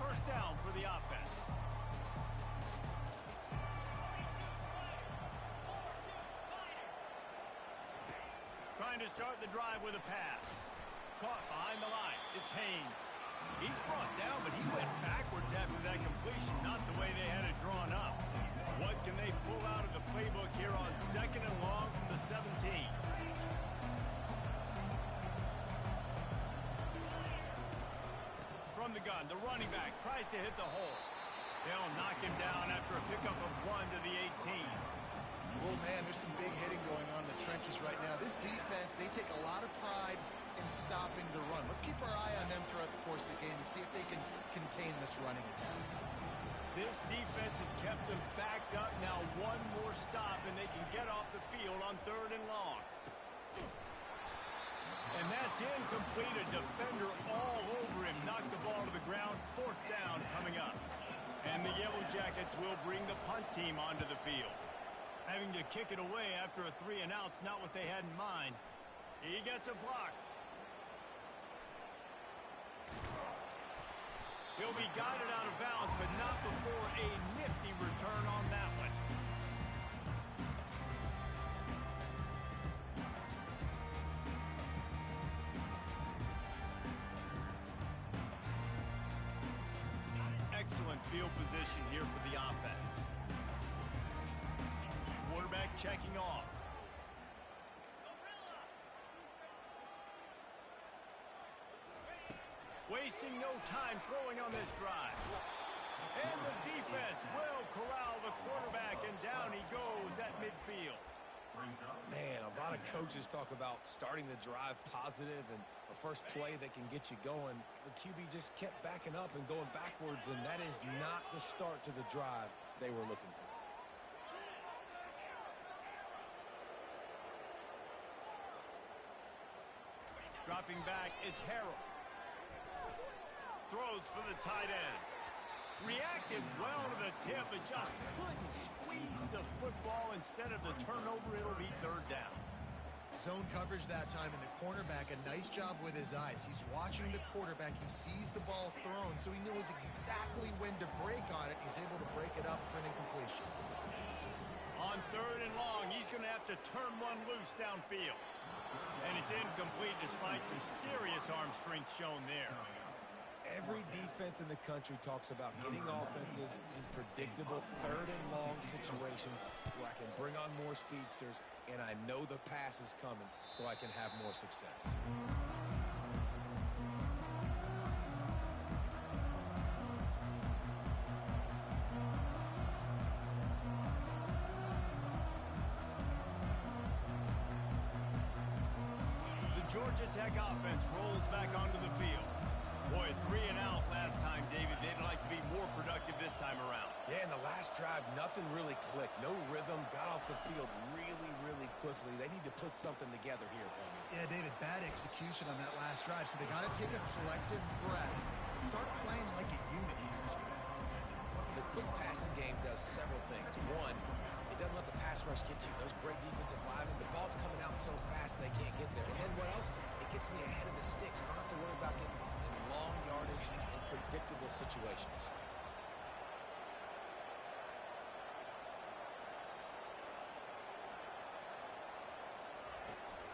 first down for the offense. Trying to start the drive with a pass. Caught behind the line. It's Haynes. He's brought down, but he went backwards after that completion, not the way they had it drawn up. What can they pull out of the playbook here on 2nd and long from the 17? From the gun, the running back tries to hit the hole. They'll knock him down after a pickup of 1 to the 18. Oh, man, there's some big hitting going on in the trenches right now. This defense, they take a lot of pride in stopping the run. Let's keep our eye on them throughout the course of the game and see if they can contain this running attack. This defense has kept them backed up. Now one more stop, and they can get off the field on 3rd and long. And that's incomplete. A defender all over him. Knocked the ball to the ground. 4th down coming up. And the Yellow Jackets will bring the punt team onto the field. Having to kick it away after a 3-and-out's not what they had in mind. He gets a block. He'll be guided out of bounds, but not before a nifty return on that one. Excellent field position here for the offense. Quarterback checking off. Wasting no time throwing on this drive. And the defense will corral the quarterback, and down he goes at midfield. Man, a lot of coaches talk about starting the drive positive and a first play that can get you going. The QB just kept backing up and going backwards, and that is not the start to the drive they were looking for. Dropping back, it's Harrell. Throws for the tight end. Reacted well to the tip, but just couldn't squeeze the football. Instead of the turnover, it'll be 3rd down. Zone coverage that time, and the cornerback, a nice job with his eyes. He's watching the quarterback. He sees the ball thrown, so he knows exactly when to break on it. He's able to break it up for an incompletion. On 3rd and long, he's going to have to turn one loose downfield. And it's incomplete despite some serious arm strength shown there. Every defense in the country talks about getting offenses in predictable 3rd and long situations where I can bring on more speedsters and I know the pass is coming so I can have more success. The Georgia Tech offense rolls back onto the field. Boy, 3-and-out last time, David. They'd like to be more productive this time around. Yeah, in the last drive, nothing really clicked. No rhythm, got off the field really, really quickly. They need to put something together here, Tony. Yeah, David, bad execution on that last drive, so they got to take a collective breath and start playing like a unit here this week. The quick passing game does several things. One, it doesn't let the pass rush get you. Those great defensive linemen, the ball's coming out so fast they can't get there. And then what else? It gets me ahead of the sticks. I don't have to worry about getting long yardage and predictable situations.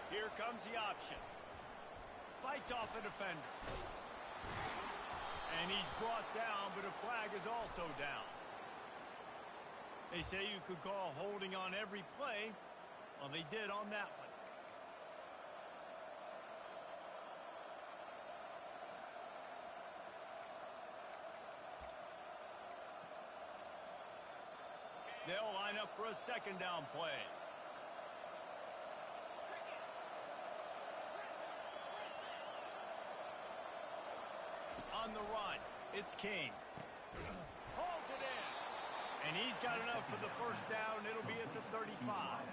Here comes the option. Fights off a defender. And he's brought down, but a flag is also down. They say you could call holding on every play. Well, they did on that one. They'll line up for a 2nd down play. On the run, it's King. Hauls it in. And he's got enough for the 1st down. It'll be at the 35.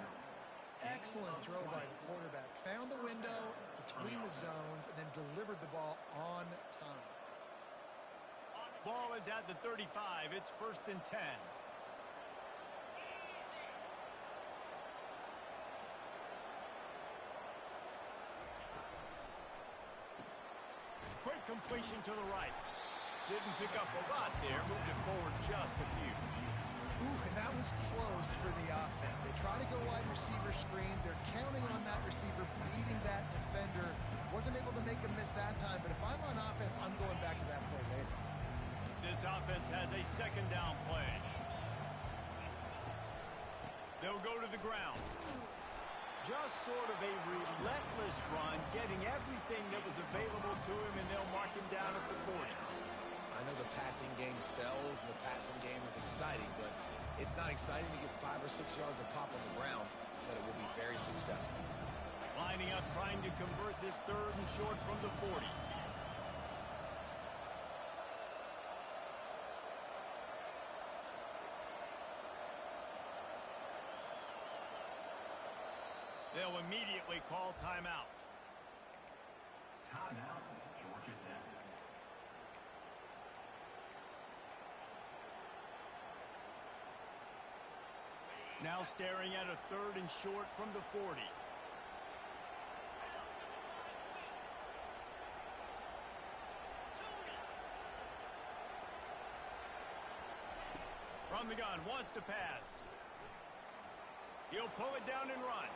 Excellent throw by the quarterback. Found the window between the zones and then delivered the ball on time. Ball is at the 35. It's 1st and 10. Quick completion to the right. didn't pick up a lot there, moved it forward just a few. Ooh, and that was close for the offense. They try to go wide receiver screen. They're counting on that receiver beating that defender. Wasn't able to make a miss that time, but if I'm on offense, I'm going back to that play later. This offense has a second down play. They'll go to the ground. Just sort of a relentless run, getting everything that was available to him, and they'll mark him down at the 40. I know the passing game sells and the passing game is exciting, but it's not exciting to get 5 or 6 yards of pop on the ground, but it will be very successful. Lining up, trying to convert this third and short from the 40. They'll immediately call timeout. Timeout, Georgia Tech. Now staring at a third and short from the 40. From the gun, wants to pass. He'll pull it down and run.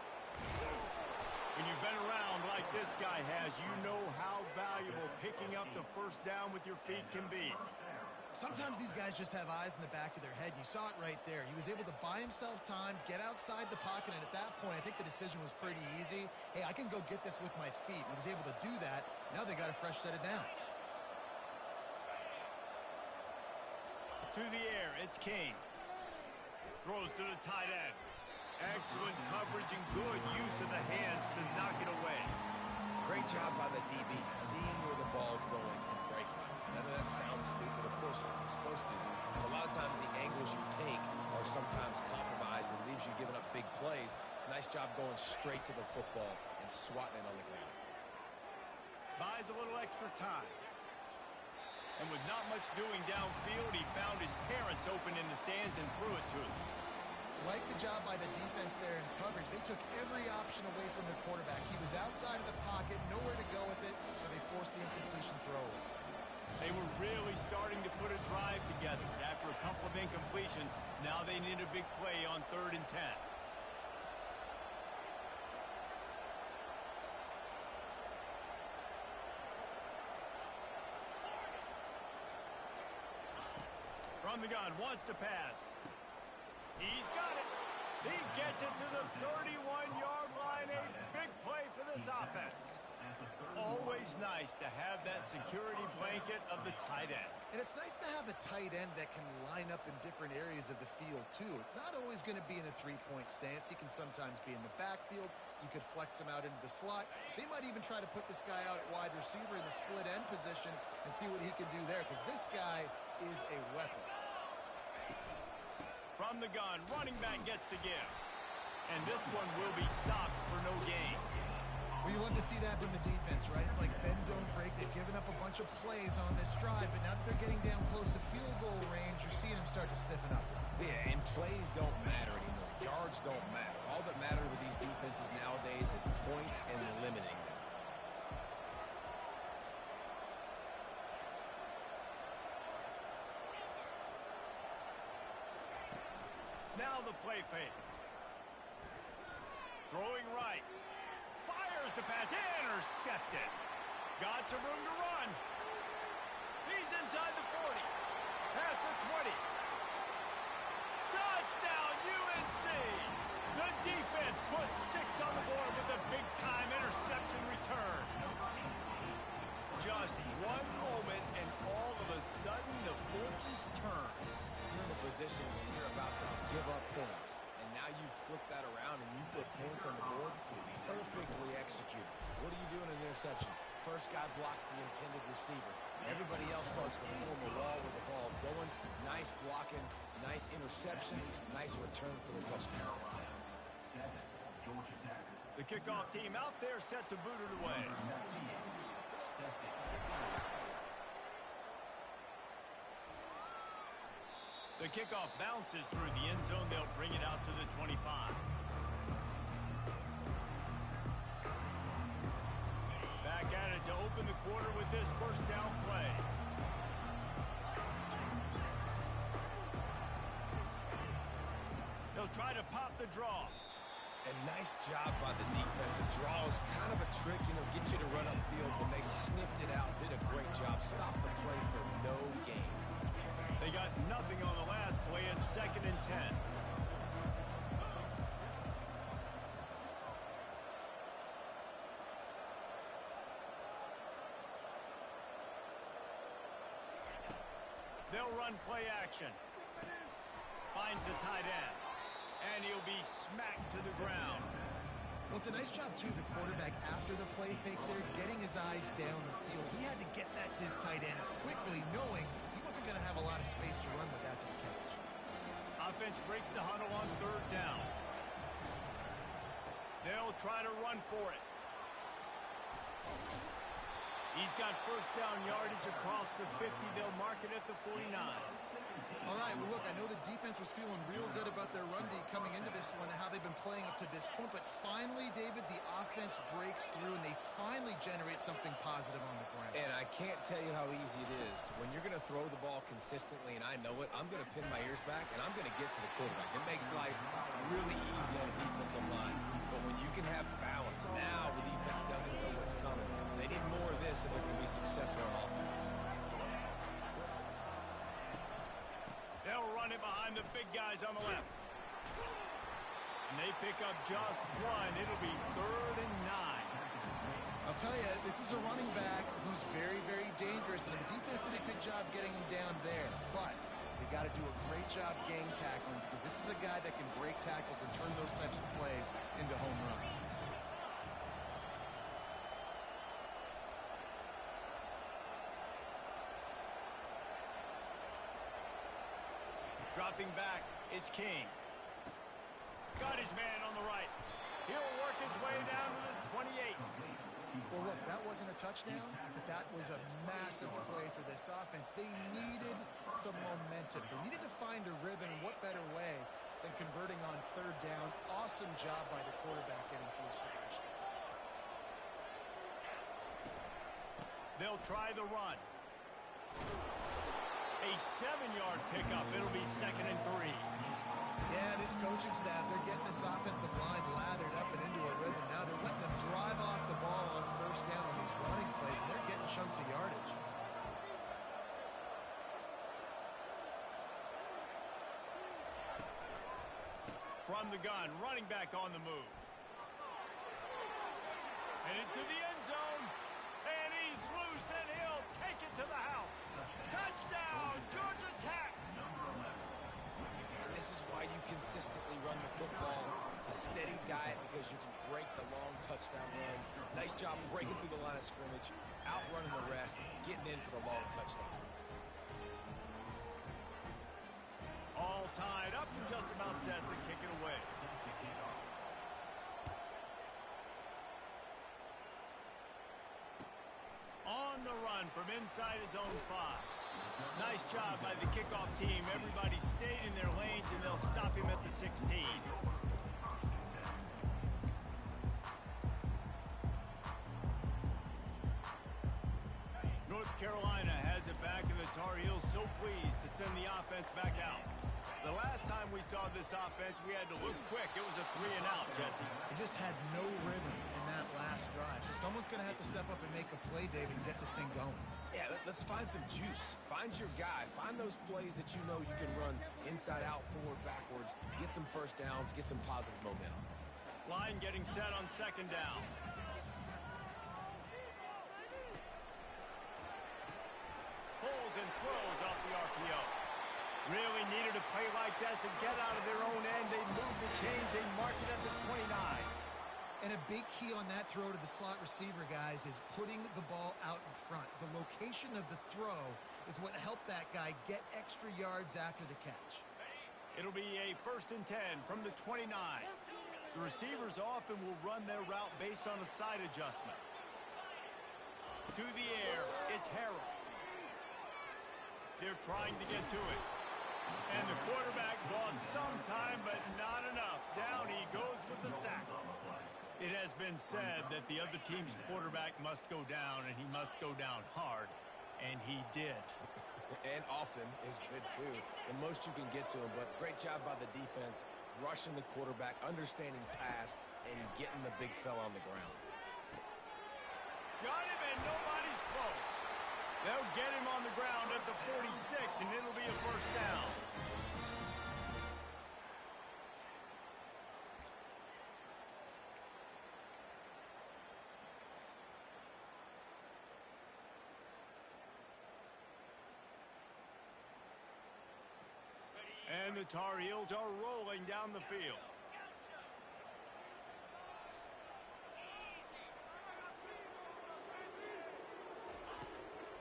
When you've been around like this guy has, you know how valuable picking up the first down with your feet can be. Sometimes these guys just have eyes in the back of their head. You saw it right there. He was able to buy himself time, get outside the pocket, and at that point, I think the decision was pretty easy. Hey, I can go get this with my feet. And he was able to do that. Now they got a fresh set of downs. To the air, it's King. Throws to the tight end. Excellent coverage and good use of the hands to knock it away. Great job by the DB seeing where the ball's going and breaking it. And I know that sounds stupid, of course it is. It's supposed to. But a lot of times the angles you take are sometimes compromised and leaves you giving up big plays. Nice job going straight to the football and swatting it on the ground. Buys a little extra time. And with not much doing downfield, he found his parents open in the stands and threw it to him. Like the job by the defense there in coverage. They took every option away from their quarterback. He was outside of the pocket, nowhere to go with it, so they forced the incompletion throw. They were really starting to put a drive together. After a couple of incompletions, now they need a big play on 3rd and 10. From the gun, wants to pass. He's got it. He gets it to the 31-yard line. A big play for this offense. Always nice to have that security blanket of the tight end. And it's nice to have a tight end that can line up in different areas of the field, too. It's not always going to be in a three-point stance. He can sometimes be in the backfield. You could flex him out into the slot. They might even try to put this guy out at wide receiver in the split end position and see what he can do there, because this guy is a weapon. From the gun, running back gets to give. And this one will be stopped for no gain. Well, you love to see that from the defense, right? It's like bend, don't break. They've given up a bunch of plays on this drive, but now that they're getting down close to field goal range, you're seeing them start to stiffen up. Yeah, and plays don't matter anymore. Yards don't matter. All that matters with these defenses nowadays is points and limiting them. Now the play fake. Throwing right. Fires the pass. Intercepted. Got some room to run. He's inside the 40. Past the 20. Touchdown, UNC. The defense puts 6 on the board with a big-time interception return. Just one moment, and all of a sudden, the fortunes turn. You're in a position where you're about to give up points, and now you flip that around and you put points on the board. Perfectly executed. What do you do in an interception? First guy blocks the intended receiver. Everybody else starts to form a wall where the ball's going. Nice blocking, nice interception, nice return for the touchdown. 7, Georgia Tech. The kickoff team out there set to boot it away. The kickoff bounces through the end zone. They'll bring it out to the 25. Back at it to open the quarter with this first down play. They'll try to pop the draw. And nice job by the defense. A draw is kind of a trick, get you to run upfield, but they sniffed it out, did a great job, stopped the play for no gain. They got nothing on the last play. It's 2nd and 10. They'll run play action. Finds the tight end. And he'll be smacked to the ground. Well, it's a nice job, too, the quarterback, after the play fake there, getting his eyes down the field. He had to get that to his tight end quickly, knowing he wasn't going to have a lot of space to run with after the catch. Offense breaks the huddle on 3rd down. They'll try to run for it. He's got 1st down yardage across the 50. They'll mark it at the 49. All right, well, look, I know the defense was feeling real good about their run D coming into this one and how they've been playing up to this point, but finally, David, the offense breaks through and they finally generate something positive on the ground. And I can't tell you how easy it is. When you're going to throw the ball consistently, and I know it, I'm going to pin my ears back, and I'm going to get to the quarterback. It makes life really easy on the defensive line. But when you can have balance, now the defense doesn't know what's coming. They need more of this if they're going to be successful on offense. They'll run it behind the big guys on the left. And they pick up just 1. It'll be 3rd and 9. I'll tell you, this is a running back who's very, very dangerous, and the defense did a good job getting him down there. But they got to do a great job gang tackling because this is a guy that can break tackles and turn those types of plays into home runs. Dropping back, it's King. Got his man on the right. He'll work his way down to the 28. Well, look, that wasn't a touchdown, but that was a massive play for this offense. They needed some momentum. They needed to find a rhythm. What better way than converting on 3rd down? Awesome job by the quarterback getting through his progression. They'll try the run. A 7-yard pickup. It'll be 2nd and 3. Yeah, this coaching staff, they're getting this offensive line lathered up and into a rhythm. Now they're letting them drive off the ball on 1st down on these running plays, and they're getting chunks of yardage. From the gun, running back on the move. Headed to the end zone. And he's loose, and he'll take it to the house. Touchdown, Georgia Tech. And this is why you consistently run the football. A steady diet because you can break the long touchdown runs. Nice job breaking through the line of scrimmage, outrunning the rest, getting in for the long touchdown. All tied up and just about set to kick it away. On the run from inside his own 5. Nice job by the kickoff team. Everybody stayed in their lanes, and they'll stop him at the 16. North Carolina has it back, and the Tar Heels so pleased to send the offense back out. The last time we saw this offense, we had to look quick. It was a 3-and-out, Jesse. They just had no rhythm in that last drive. So someone's going to have to step up and make a play, David, and get this thing going. Yeah, let's find some juice. Find your guy. Find those plays that you know you can run inside out, forward, backwards. Get some 1st downs. Get some positive momentum. Line getting set on 2nd down. Pulls and throws off the RPO. Really needed a play like that to get out of their own end. They moved the chains. They marked it at the 29. And a big key on that throw to the slot receiver, guys, is putting the ball out in front. The location of the throw is what helped that guy get extra yards after the catch. It'll be a 1st and 10 from the 29. The receivers often will run their route based on a side adjustment. To the air, it's Harrell. They're trying to get to it. And the quarterback bought some time, but not enough. Down he goes with the sack. It has been said that the other team's quarterback must go down, and he must go down hard. And he did. And often is good, too. The most you can get to him, but great job by the defense. rushing the quarterback, understanding pass, and getting the big fella on the ground. Got him, and nobody's close. They'll get him on the ground at the 46, and it'll be a first down. And the Tar Heels are rolling down the field.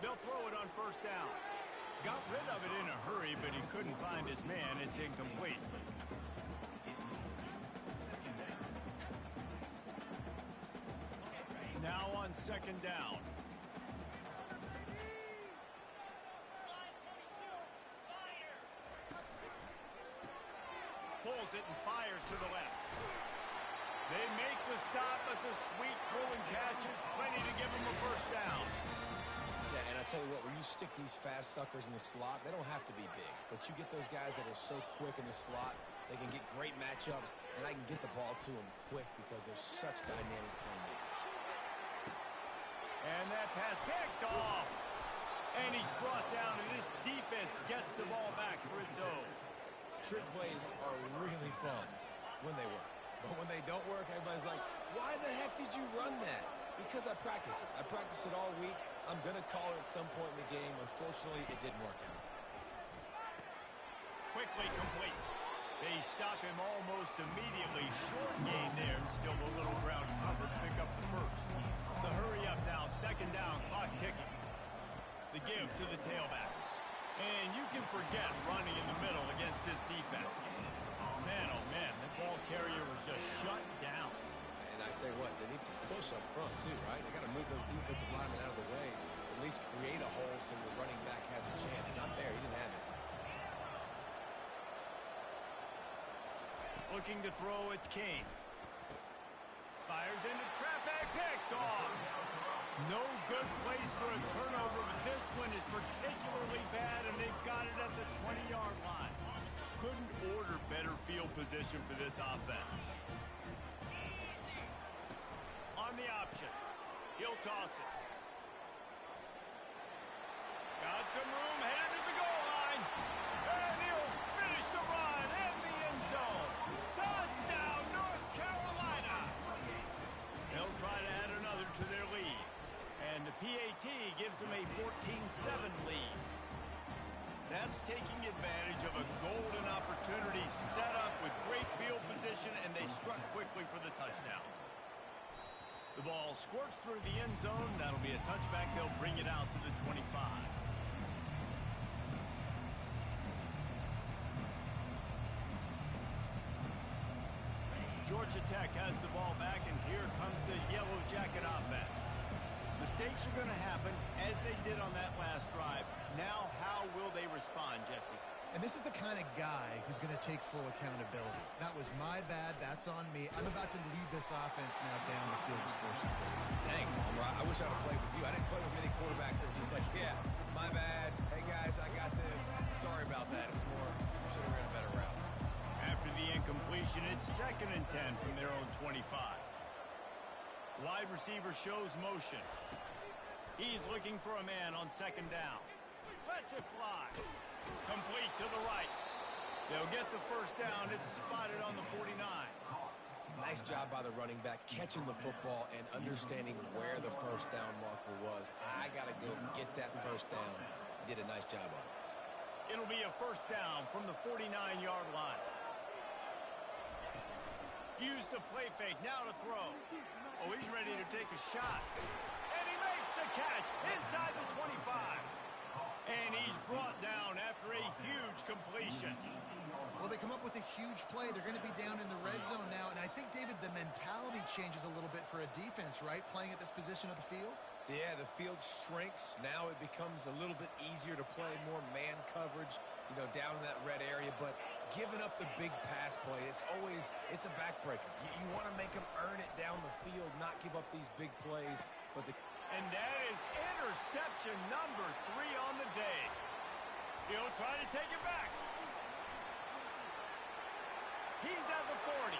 They'll throw it on first down. Got rid of it in a hurry, but he couldn't find his man. It's incomplete. Now on second down. Pulls it and fires to the left. They make the stop, but the sweet pulling catch is plenty to give them a first down. Yeah, and I tell you what, when you stick these fast suckers in the slot, they don't have to be big. But you get those guys that are so quick in the slot, they can get great matchups, and I can get the ball to them quick because they're such dynamic playmakers. And that pass picked off. And he's brought down, and this defense gets the ball back for its own. Trick plays are really fun when they work. But when they don't work, everybody's like, why the heck did you run that? Because I practiced it. I practiced it all week. I'm going to call it at some point in the game. Unfortunately, it didn't work out. Quickly complete. They stop him almost immediately. Short gain there, and still a little ground covered to pick up the first. The hurry up now, second down, clock ticking. The give to the tailback. And you can forget running in the middle against this defense. Man, oh man, the ball carrier was just shut down. And I tell you what, they need some push up front too, right? They got to move those defensive linemen out of the way, at least create a hole so the running back has a chance. Not there, he didn't have it. Looking to throw, it's Kane. Fires into traffic, picked off. No good place for a turnover, but this one is particularly bad, and they've got it at the 20-yard line. Couldn't order better field position for this offense. On the option, he'll toss it. Got some room, headed to the goal line. And he'll finish the run in the end zone. Touchdown, North Carolina. They'll try to add another to their lead. And the PAT gives them a 14-7 lead. That's taking advantage of a golden opportunity set up with great field position, and they struck quickly for the touchdown. The ball squirts through the end zone. That'll be a touchback. They'll bring it out to the 25. Georgia Tech has the ball back, and here comes the Yellow Jacket offense. Mistakes are going to happen, as they did on that last drive. Now, how will they respond, Jesse? And this is the kind of guy who's going to take full accountability. That was my bad. That's on me. I'm about to lead this offense now down the field to score some points. Dang, Palmer, I wish I would played with you. I didn't play with many quarterbacks that were just like, yeah, my bad. Hey, guys, I got this. Sorry about that. It was more, we should have ran a better route. After the incompletion, it's 2nd and 10 from their own 25. Wide receiver shows motion. He's looking for a man on second down. Lets it fly. Complete to the right. They'll get the first down. It's spotted on the 49. Nice job by the running back, catching the football and understanding where the first down marker was. I got to go get that first down. He did a nice job of it. It'll be a first down from the 49-yard line. Use the play fake. Now to throw. Oh, he's ready to take a shot. And he makes the catch inside the 25. And he's brought down after a huge completion. Well, they come up with a huge play. They're going to be down in the red zone now. And I think, David, the mentality changes a little bit for a defense, right? Playing at this position of the field? Yeah, the field shrinks. Now it becomes a little bit easier to play more man coverage, you know, down in that red area. But giving up the big pass play, it's a backbreaker. You want to make them earn it down the field, not give up these big plays. And that is interception number 3 on the day. He'll try to take it back. He's at the 40.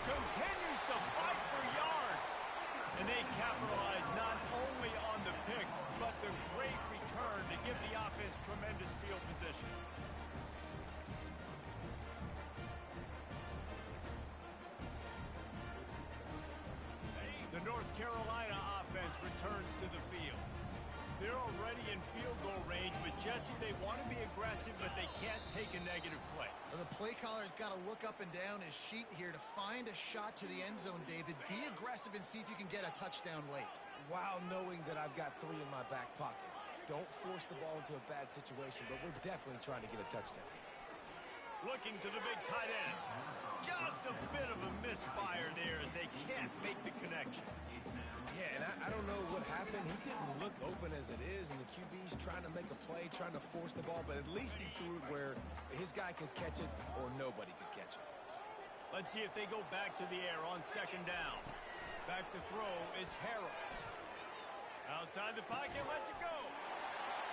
Continues to fight for yards. And they capitalize not only on the pick, but the great return to give the offense tremendous field position. The North Carolina offense returns to the field. They're already in field goal range, but Jesse, they want to be aggressive, but they can't take a negative play. Well, the play caller's got to look up and down his sheet here to find a shot to the end zone, David. Be aggressive and see if you can get a touchdown late. While knowing that I've got 3 in my back pocket. Don't force the ball into a bad situation, but we're definitely trying to get a touchdown. Looking to the big tight end. Just a bit of a misfire there as they can't make the connection. Yeah, and I don't know what happened. He didn't look open as it is, and the QB's trying to make a play, trying to force the ball, but at least he threw it where his guy could catch it or nobody could catch it. Let's see if they go back to the air on second down. Back to throw, it's Harrell. Outside the pocket, lets it go.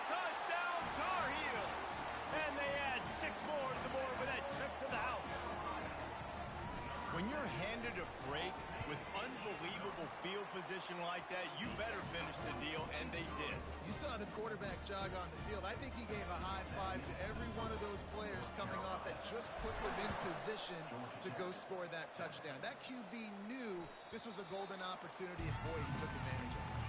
Touchdown, Tar Heels! And they add 6 more to the board with that trip to the house. When you're handed a break with unbelievable field position like that, you better finish the deal, and they did. You saw the quarterback jog on the field. I think he gave a high five to every one of those players coming off that just put them in position to go score that touchdown. That QB knew this was a golden opportunity, and boy, he took advantage of it.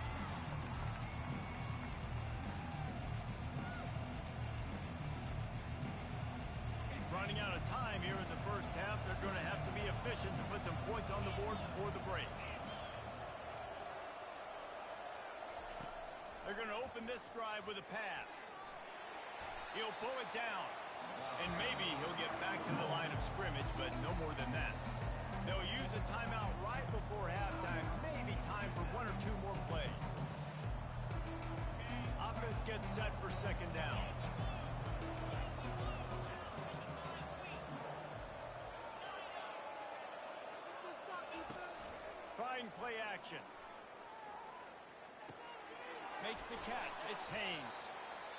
Running out of time here in the first half. They're going to have to be efficient to put some points on the board before the break. They're going to open this drive with a pass. He'll pull it down. And maybe he'll get back to the line of scrimmage, but no more than that. They'll use a timeout right before halftime. Maybe time for 1 or 2 more plays. Offense gets set for second down. Trying play action. Makes the catch. It's Haynes.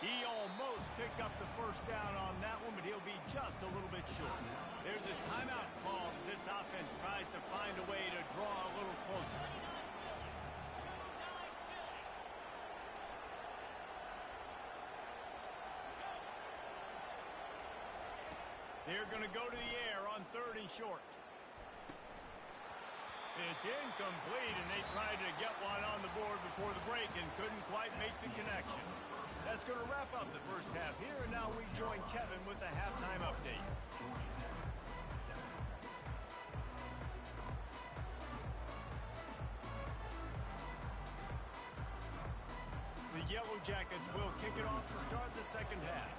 He almost picked up the first down on that one, but he'll be just a little bit short. There's a timeout call as this offense tries to find a way to draw a little closer. They're going to go to the air on 3rd and short. It's incomplete, and they tried to get one on the board before the break and couldn't quite make the connection. That's going to wrap up the first half here, and now we join Kevin with the halftime update. The Yellow Jackets will kick it off to start the second half.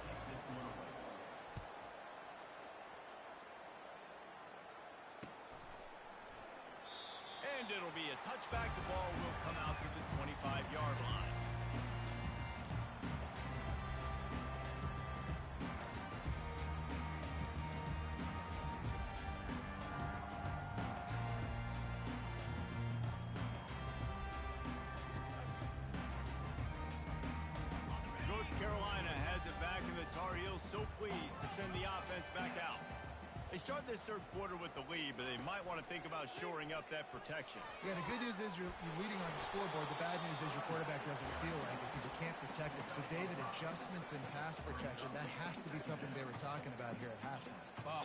And it'll be a touchback. The ball will come out to the 25-yard line. North Carolina has it back, and the Tar Heels so pleased to send the offense back out. They start this third quarter with the lead, but they might want to think about shoring up that protection. Yeah, the good news is you're leading on the scoreboard. The bad news is your quarterback doesn't feel like it because you can't protect him. So, David, adjustments in pass protection, that has to be something they were talking about here at halftime.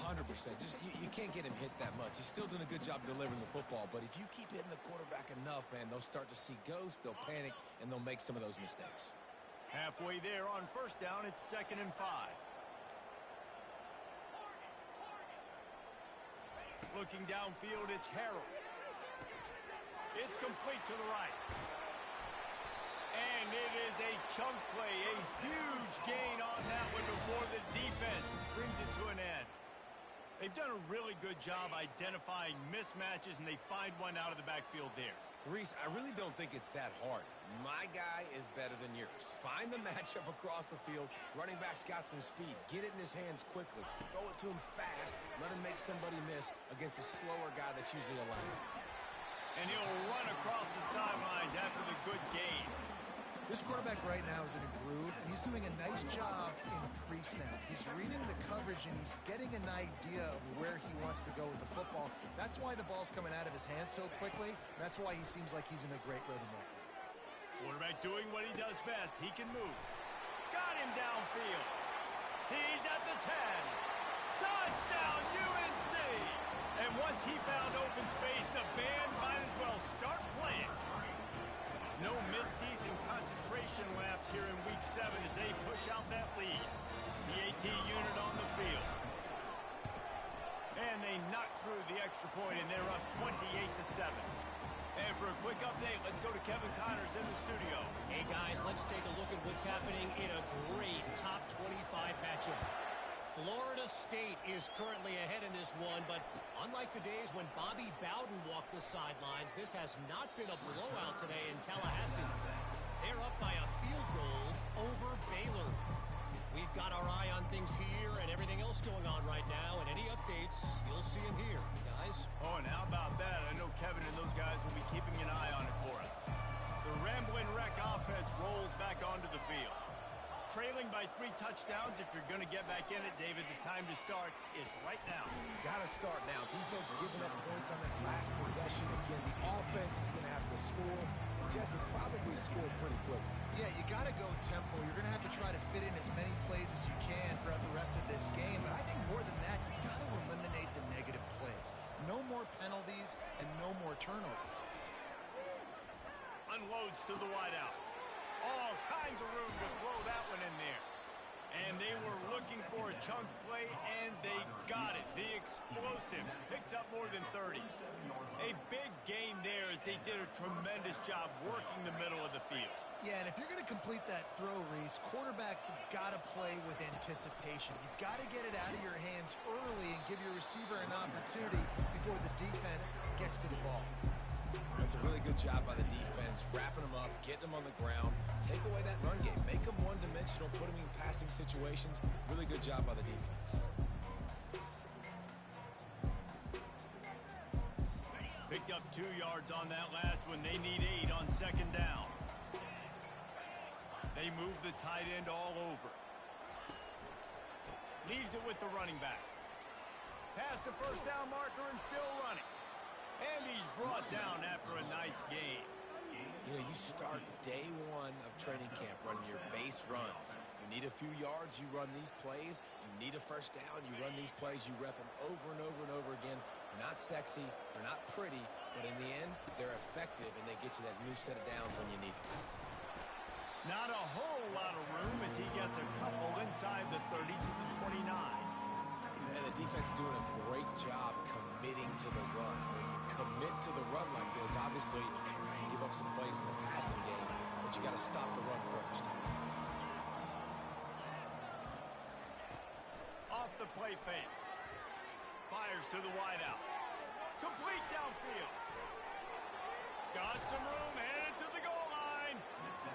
100%. Just you can't get him hit that much. He's still doing a good job delivering the football, but if you keep hitting the quarterback enough, man, they'll start to see ghosts, they'll panic, and they'll make some of those mistakes. Halfway there on first down, it's 2nd and 5. Looking downfield, it's Harrell. It's complete to the right. And it is a chunk play, a huge gain on that one before the defense brings it to an end. They've done a really good job identifying mismatches, and they find one out of the backfield there. Reese, I really don't think it's that hard. My guy is better than yours. Find the matchup across the field. Running back's got some speed. Get it in his hands quickly. Throw it to him fast. Let him make somebody miss against a slower guy that's usually a linebacker. And he'll run across the sidelines after the good gain. This quarterback right now is in a groove, and he's doing a nice job in pre-snap. He's reading the coverage, and he's getting an idea of where he wants to go with the football. That's why the ball's coming out of his hands so quickly. That's why he seems like he's in a great rhythm right now. Quarterback doing what he does best. He can move. Got him downfield. He's at the 10. Touchdown, UNC! And once he found open space, the band might as well start playing. No mid-season concentration laps here in Week 7 as they push out that lead. The AT unit on the field. And they knock through the extra point, and they're up 28-7. And for a quick update, let's go to Kevin Connors in the studio. Hey, guys, let's take a look at what's happening in a great top 25 matchup. Florida State is currently ahead in this one, but unlike the days when Bobby Bowden walked the sidelines, this has not been a blowout today in Tallahassee. They're up by a field goal over Baylor. We've got our eye on things here and everything else going on right now, and any updates, you'll see them here, guys. Oh, and how about that? I know Kevin and those guys will be keeping an eye on it for us. The Ramblin' Wreck offense rolls back onto the field. Trailing by 3 touchdowns. If you're going to get back in it, David, the time to start is right now. Got to start now. Defense giving up points on that last possession. Again, the offense is going to have to score. And Jesse probably scored pretty quickly. Yeah, you got to go tempo. You're going to have to try to fit in as many plays as you can throughout the rest of this game. But I think more than that, you got to eliminate the negative plays. No more penalties and no more turnovers. Unloads to the wideout. All kinds of room to throw that one in there. And they were looking for a chunk play, and they got it. The explosive picks up more than 30. A big gain there as they did a tremendous job working the middle of the field. Yeah, and if you're going to complete that throw, Reese, quarterbacks have got to play with anticipation. You've got to get it out of your hands early and give your receiver an opportunity before the defense gets to the ball. That's a really good job by the defense, wrapping them up, getting them on the ground, take away that run game, make them one-dimensional, put them in passing situations. Really good job by the defense. Picked up 2 yards on that last one. They need 8 on 2nd down. They move the tight end all over. Leaves it with the running back. Past the first down marker and still running. And he's brought down after a nice game. You know, you start day 1 of training camp running your base runs. You need a few yards, you run these plays. You need a first down, you run these plays. You rep them over and over and over again. They're not sexy, they're not pretty, but in the end, they're effective, and they get you that new set of downs when you need it. Not a whole lot of room as he gets a couple inside the 30 to the 29. And the defense doing a great job committing to the run. When you commit to the run like this, obviously you can give up some plays in the passing game, but you got to stop the run first. Off the play fake. Fires to the wideout. Complete downfield. Got some room, headed to the goal line.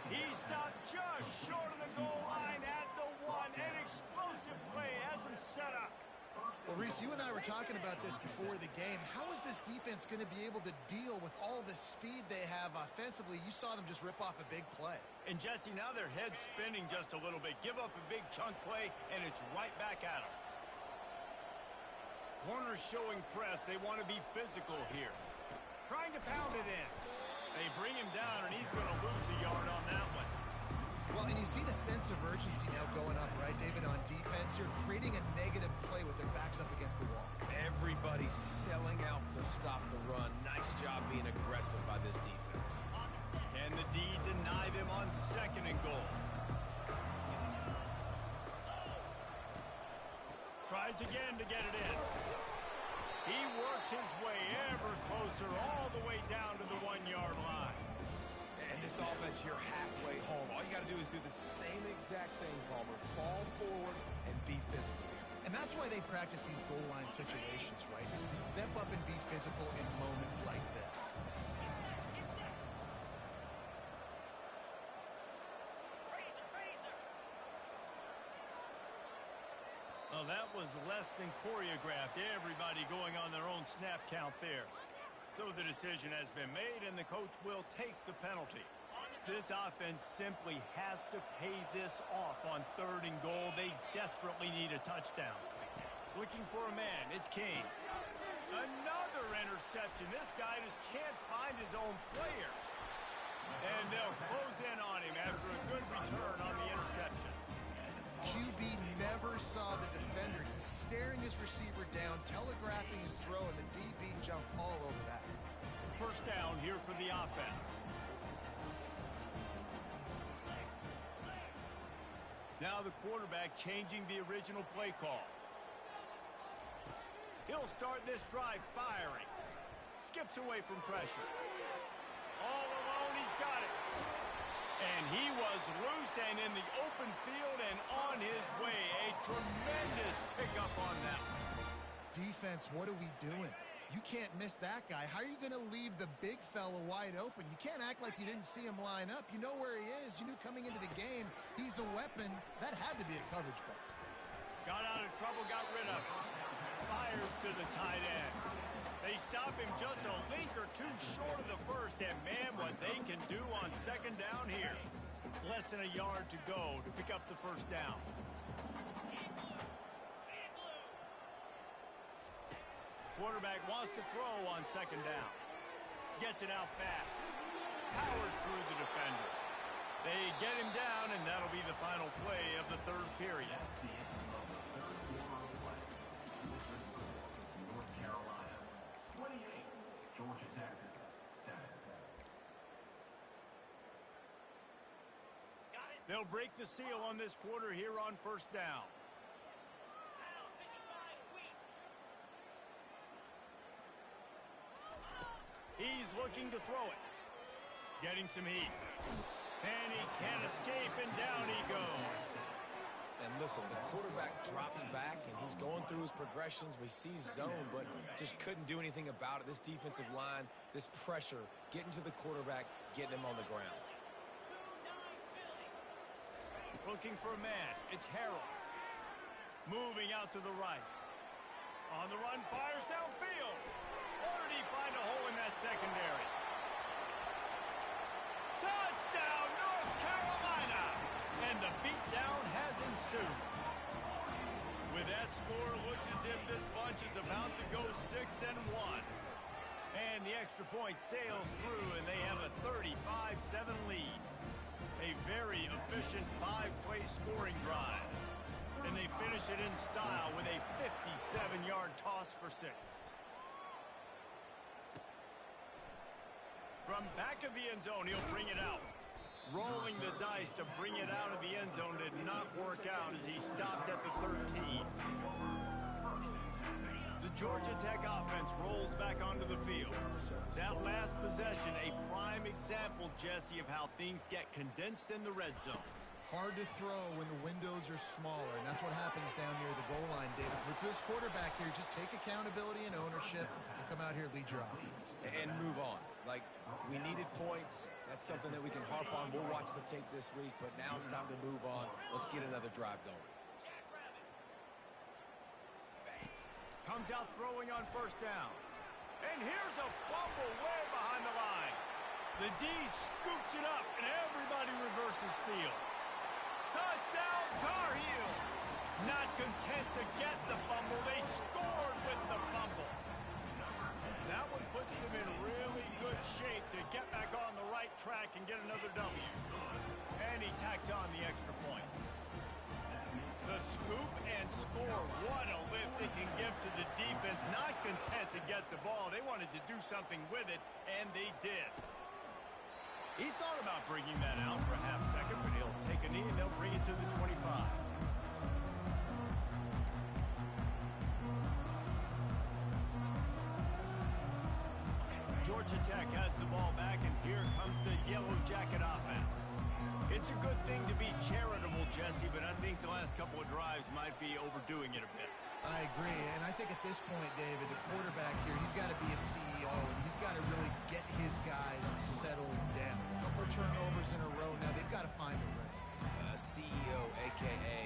He stopped just short of the goal line at the 1. An explosive play has him set up. Well, Reese, you and I were talking about this before the game. How is this defense going to be able to deal with all the speed they have offensively? You saw them just rip off a big play. And Jesse, now their head's spinning just a little bit. Give up a big chunk play, and it's right back at them. Corners showing press. They want to be physical here. Trying to pound it in. They bring him down, and he's going to lose a yard on that one. Well, and you see the sense of urgency now going up, right, David, on defense here, creating a negative play with their backs up against the wall. Everybody's selling out to stop the run. Nice job being aggressive by this defense. Can the D deny them on 2nd and goal? Tries again to get it in. He works his way ever closer all the way down to the 1-yard line. And this offense, you're halfway home. All you got to do is do the same exact thing, Palmer. Fall forward and be physical. And that's why they practice these goal line situations, right? It's to step up and be physical in moments like this. Well, that was less than choreographed. Everybody going on their own snap count there. So the decision has been made, and the coach will take the penalty. This offense simply has to pay this off on 3rd and goal. They desperately need a touchdown. Looking for a man. It's Kane. Another interception. This guy just can't find his own players. And they'll close in on him after a good return on the interception. QB never saw the defender. He's staring his receiver down, telegraphing his throw, and the DB jumped all over that. First down here for the offense. Now the quarterback changing the original play call. He'll start this drive firing. Skips away from pressure. All alone, he's got it. And he was loose and in the open field and on his way. A tremendous pickup on that one. Defense, what are we doing? You can't miss that guy. How are you going to leave the big fella wide open? You can't act like you didn't see him line up. You know where he is. You knew coming into the game he's a weapon. That had to be a coverage bust. Got out of trouble, got rid of it. Fires to the tight end. They stop him just a link or two short of the first, and man, what they can do on 2nd down here. Less than a yard to go to pick up the first down. Quarterback wants to throw on 2nd down. Gets it out fast. Powers through the defender. They get him down, and that'll be the final play of the 3rd period. North Carolina 28, Georgia Tech 7. They'll break the seal on this quarter here on 1st down. He's looking to throw it. Getting some heat. And he can't escape, and down he goes. And listen, the quarterback drops back, and he's going through his progressions. We see zone, but just couldn't do anything about it. This defensive line, this pressure, getting to the quarterback, getting him on the ground. Looking for a man. It's Harrell. Moving out to the right. On the run, fires downfield. Or did he find a hole in that secondary? Touchdown, North Carolina! And the beatdown has ensued. With that score, looks as if this bunch is about to go 6-1. And the extra point sails through, and they have a 35-7 lead. A very efficient 5-play scoring drive. And they finish it in style with a 57-yard toss for 6. From back of the end zone, he'll bring it out. Rolling the dice to bring it out of the end zone did not work out as he stopped at the 13. The Georgia Tech offense rolls back onto the field. That last possession, a prime example, Jesse, of how things get condensed in the red zone. Hard to throw when the windows are smaller, and that's what happens down near the goal line, David. With this quarterback here, just take accountability and ownership and come out here and lead your offense. And move on. Like, we needed points. That's something that we can harp on. We'll watch the tape this week, but now it's time to move on. Let's get another drive going. Comes out throwing on 1st down. And here's a fumble way behind the line. The D scoops it up, and everybody reverses field. Touchdown, Tar Heel! Not content to get the fumble, they scored with the fumble. That one puts them in really good shape to get back on the right track and get another W. And he tacks on the extra point. The scoop and score. What a lift it can give to the defense. Not content to get the ball. They wanted to do something with it, and they did. He thought about bringing that out for a half second, but he'll take a knee and they'll bring it to the 25. Georgia Tech has the ball back, and here comes the Yellow Jacket offense. It's a good thing to be charitable, Jesse, but I think the last couple of drives might be overdoing it a bit. I agree, and I think at this point, David, the quarterback here, he's got to be a CEO, and he's got to really get his guys settled down. A couple turnovers in a row now, they've got to find a rhythm. CEO, a.k.a.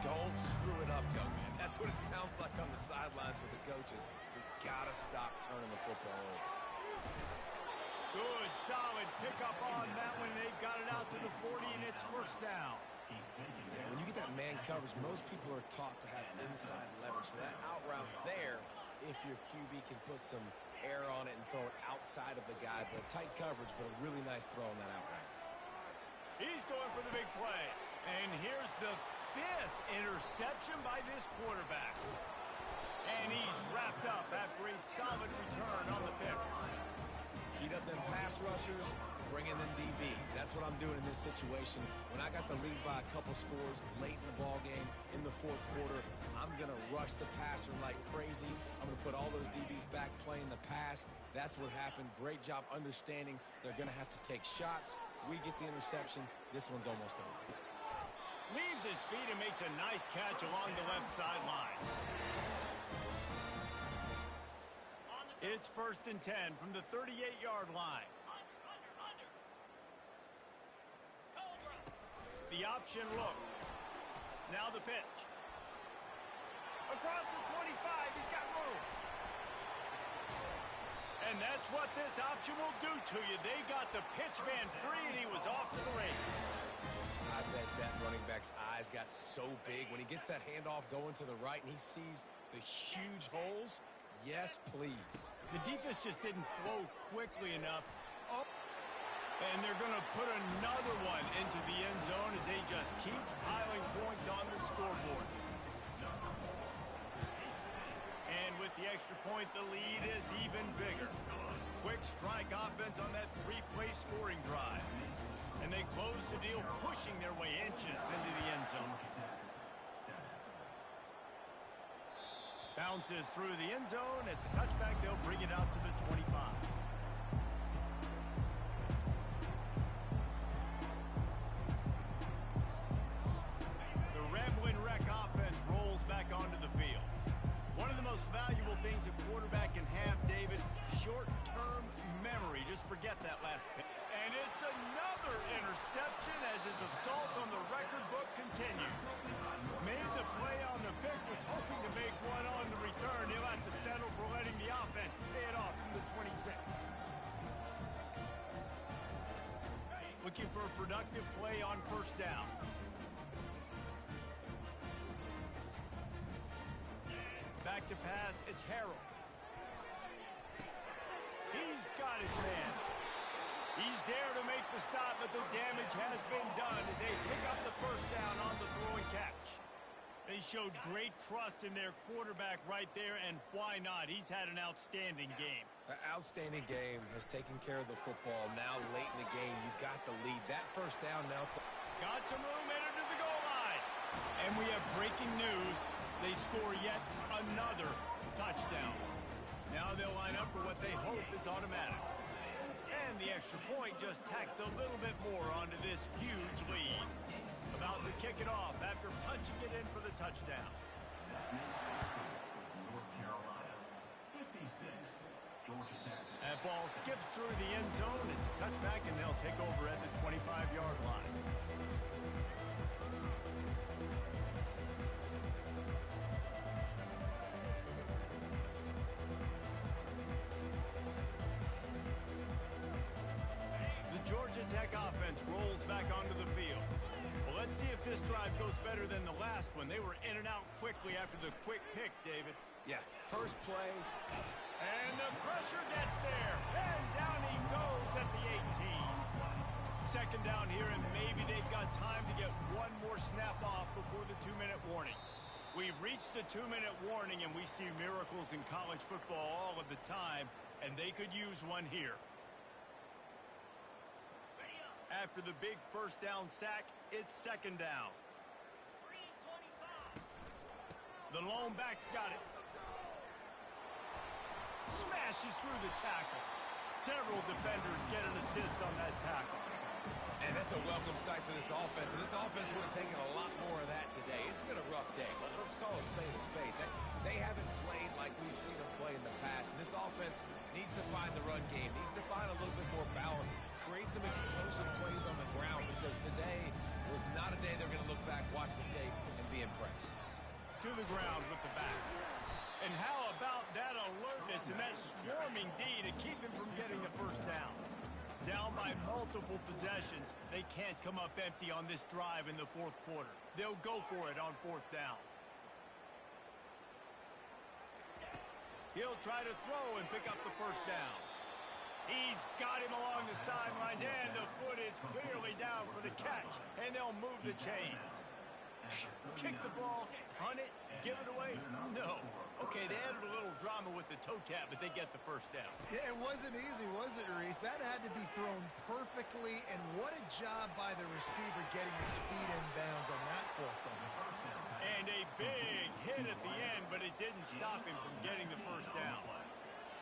don't screw it up, young man. That's what it sounds like on the sidelines with the coaches. We got to stop turning the football over. Good, solid pickup on that one. They've got it first down. Yeah, when you get that man coverage, most people are taught to have inside leverage. So that out route's there if your QB can put some air on it and throw it outside of the guy. But tight coverage, but a really nice throw on that out route. He's going for the big play. And here's the 5th interception by this quarterback. And he's wrapped up after a solid return on the pick. Heat up them pass rushers, bring in them DBs. That's what I'm doing in this situation. When I got the lead by a couple scores late in the ball game in the 4th quarter, I'm going to rush the passer like crazy. I'm going to put all those DBs back playing the pass. That's what happened. Great job understanding they're going to have to take shots. We get the interception. This one's almost over. Leaves his feet and makes a nice catch along the left sideline. It's 1st and 10 from the 38-yard line. The option look. Now the pitch. Across the 25, he's got room. And that's what this option will do to you. They got the pitch man free, and he was off to the races. I bet that running back's eyes got so big when he gets that handoff going to the right and he sees the huge holes. Yes, please. The defense just didn't flow quickly enough. Oh. And they're going to put another one into the end zone as they just keep piling points on the scoreboard. And with the extra point, the lead is even bigger. Quick strike offense on that 3-play scoring drive. And they close the deal, pushing their way inches into the end zone. Bounces through the end zone. It's a touchback. They'll bring it out to the 25. The Rambling Wreck offense rolls back onto the field. One of the most valuable things a quarterback can have, David, short-term memory. Just forget that last pick. And it's another interception as his assault on the record book continues. Made the play on the pick, was hoping to make one on the return. He'll have to settle for letting the offense pay it off from the 26. Looking for a productive play on 1st down. Back to pass, it's Harrell. He's got his man. He's there to make the stop, but the damage has been done as they pick up the 1st down on the throw and catch. They showed great trust in their quarterback right there, and why not? He's had an outstanding game. An outstanding game, has taken care of the football. Now late in the game, you got the lead. That 1st down now. Got some room, entered to the goal line. And we have breaking news. They score yet another touchdown. Now they'll line up for what they hope is automatic. And the extra point just tacks a little bit more onto this huge lead. About to kick it off after punching it in for the touchdown. North Carolina, 56, Georgia Tech. That ball skips through the end zone. It's a touchback, and they'll take over at the 25-yard line. Georgia Tech offense rolls back onto the field. Well, let's see if this drive goes better than the last one. They were in and out quickly after the quick pick, David. Yeah, first play. And the pressure gets there. And down he goes at the 18. 2nd down here, and maybe they've got time to get one more snap off before the 2-minute warning. We've reached the 2-minute warning, and we see miracles in college football all of the time, and they could use one here. After the big 1st down sack, it's 2nd down. The lone back's got it. Smashes through the tackle. Several defenders get an assist on that tackle. And that's a welcome sight for this offense. And this offense would have taken a lot more of that today. It's been a rough day, but let's call a spade a spade. They haven't played like we've seen them play in the past. And this offense needs to find the run game, needs to find a little bit more balance, create some explosive plays on the ground, because today was not a day they're going to look back, watch the tape, and be impressed. To the ground with the back. And how about that alertness and that swarming D to keep him from getting the 1st down? Down by multiple possessions, they can't come up empty on this drive in the fourth quarter. They'll go for it on fourth down. He'll try to throw and pick up the first down. He's got him along the sidelines, and the foot is clearly down for the catch, and they'll move the chains. Kick the ball, punt it, give it away? No. Okay, they added a little drama with the toe tap, but they get the first down. Yeah, it wasn't easy, was it, Reese? That had to be thrown perfectly, and what a job by the receiver getting his feet in bounds on that fourth down. And a big hit at the end, but it didn't stop him from getting the first down.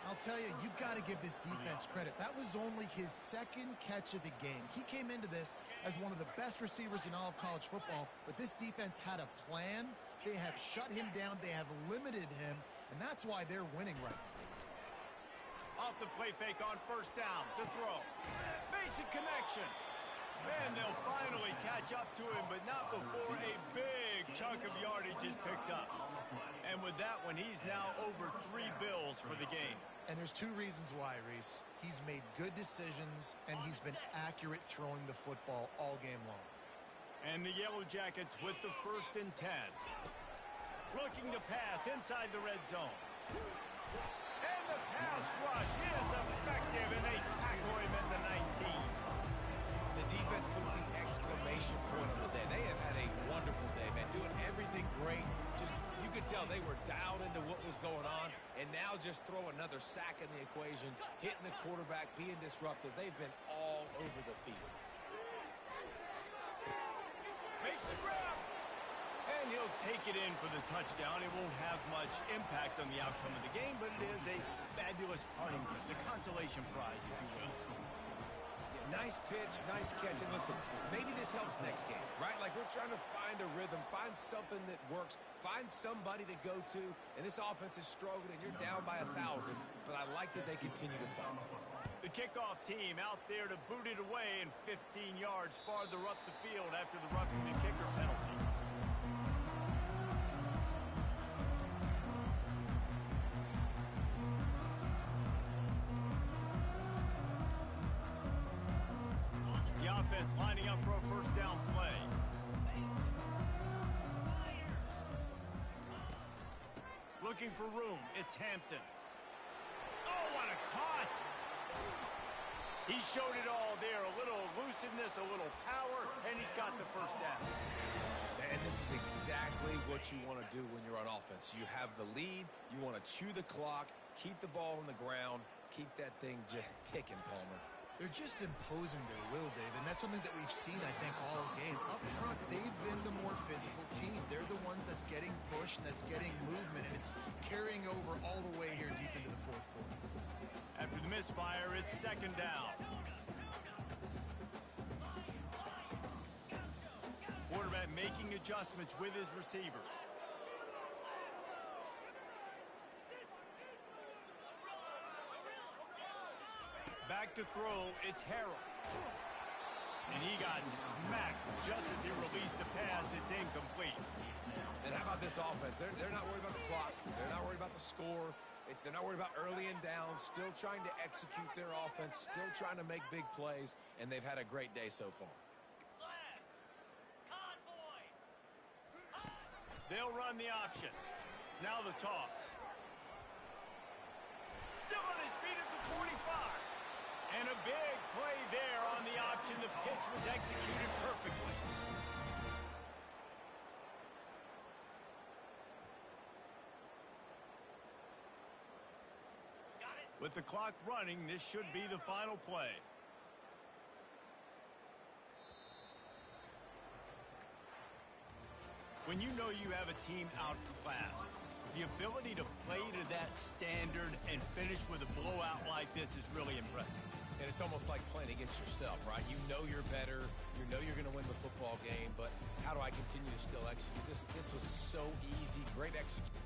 I'll tell you, you've got to give this defense credit. That was only his second catch of the game. He came into this as one of the best receivers in all of college football, but this defense had a plan. They have shut him down. They have limited him, and that's why they're winning right now. Off the play fake on first down to throw. Makes a connection. And they'll finally catch up to him, but not before a big chunk of yardage is picked up. And with that one, he's now over 3 bills for the game. And there's 2 reasons why, Reese. He's made good decisions, and he's been accurate throwing the football all game long. And the Yellow Jackets with the 1st and 10. Looking to pass inside the red zone. And the pass rush is effective, and they tackle him at the 19. The defense puts the exclamation point on the day. They have had a wonderful day, man, doing everything great. Just, you could tell they were dialed into what was going on, and now just throw another sack in the equation, hitting the quarterback, being disruptive. They've been all over the field. Makes the grab. And he'll take it in for the touchdown. It won't have much impact on the outcome of the game, but it is a fabulous parting gift, the consolation prize, if you will. Nice pitch, nice catch. And listen, maybe this helps next game, right? Like, we're trying to find a rhythm, find something that works, find somebody to go to. And this offense is struggling, and you're down by 1,000. But I like that they continue to fight. The kickoff team out there to boot it away, and 15 yards farther up the field after the roughing the kicker penalty. Offense lining up for a first down play. Looking for room. It's Hampton. Oh, what a cut! He showed it all there. A little elusiveness, a little power, and he's got the first down. And this is exactly what you want to do when you're on offense. You have the lead. You want to chew the clock, keep the ball on the ground, keep that thing just ticking, Palmer. They're just imposing their will, Dave, and that's something that we've seen, I think, all game. Up front, they've been the more physical team. They're the ones that's getting pushed and that's getting movement, and it's carrying over all the way here deep into the fourth quarter. After the misfire, it's second down. Quarterback making adjustments with his receivers. Back to throw, it's Harrell. And he got smacked just as he released the pass. It's incomplete. And how about this offense? They're not worried about the clock. They're not worried about the score. They're not worried about early and down. Still trying to execute their offense. Still trying to make big plays. And they've had a great day so far. They'll run the option. Now the toss. Still on his feet at the 45. And a big play there on the option. The pitch was executed perfectly. With the clock running, this should be the final play. When you know you have a team outclassed, the ability to play to that standard and finish with a blowout like this is really impressive. And it's almost like playing against yourself, right? You know you're better. You know you're going to win the football game, but how do I continue to still execute? This was so easy. Great execution.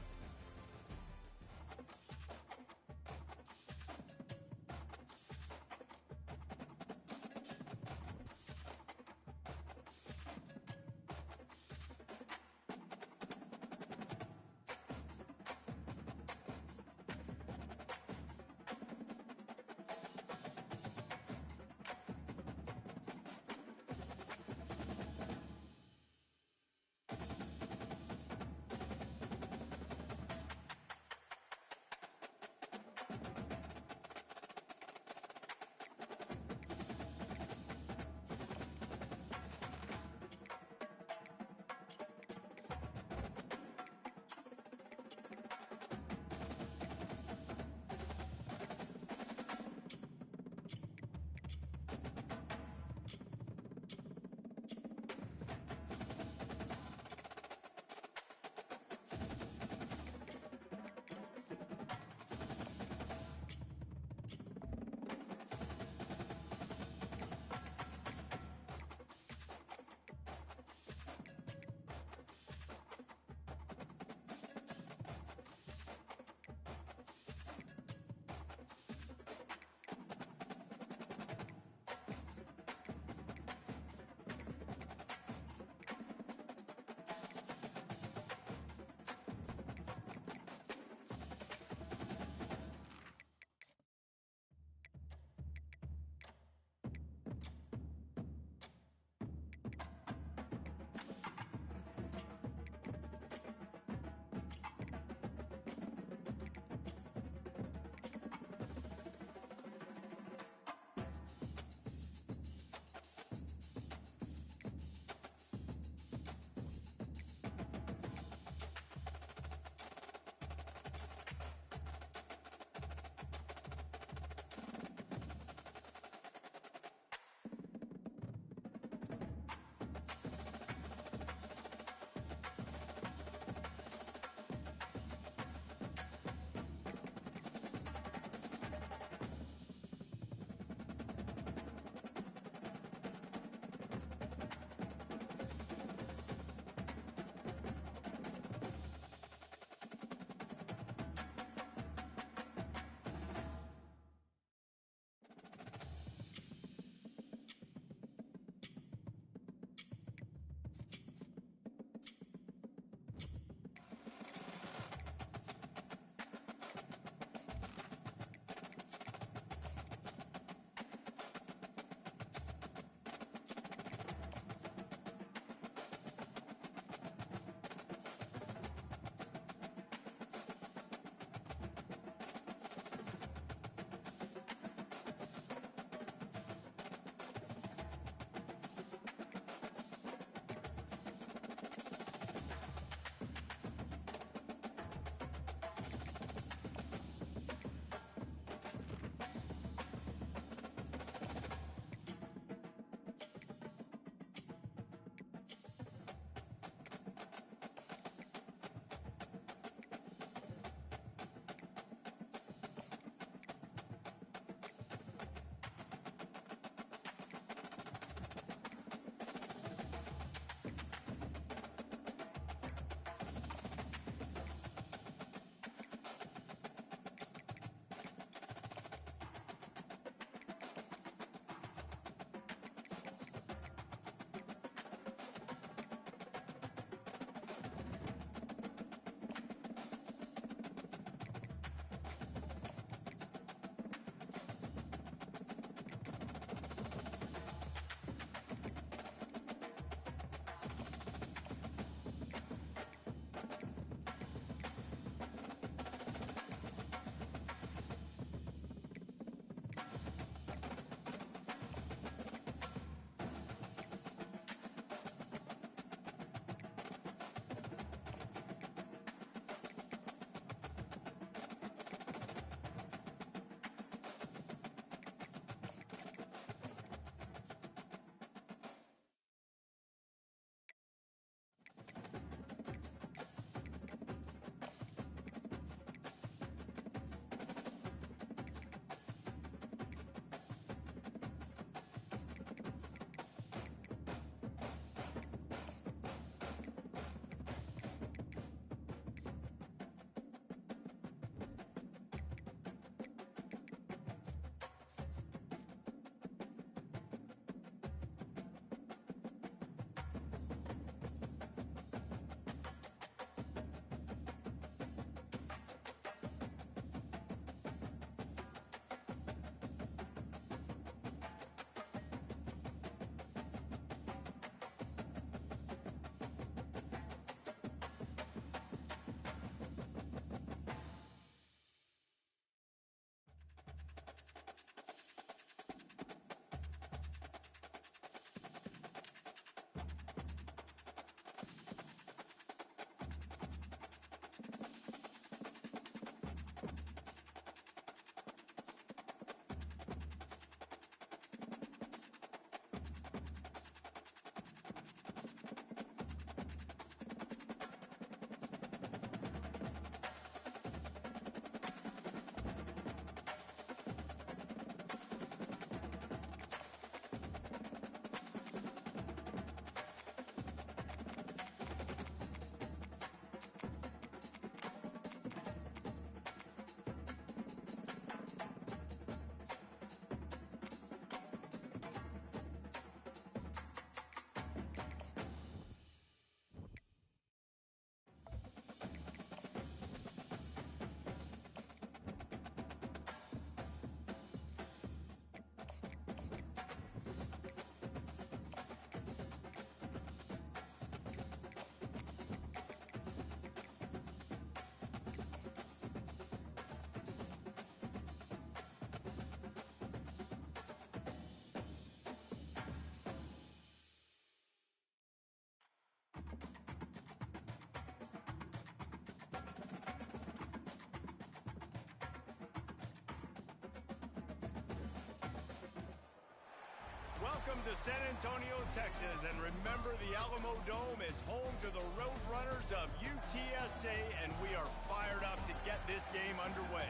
Welcome to San Antonio, Texas, and remember the Alamo Dome is home to the Roadrunners of UTSA, and we are fired up to get this game underway.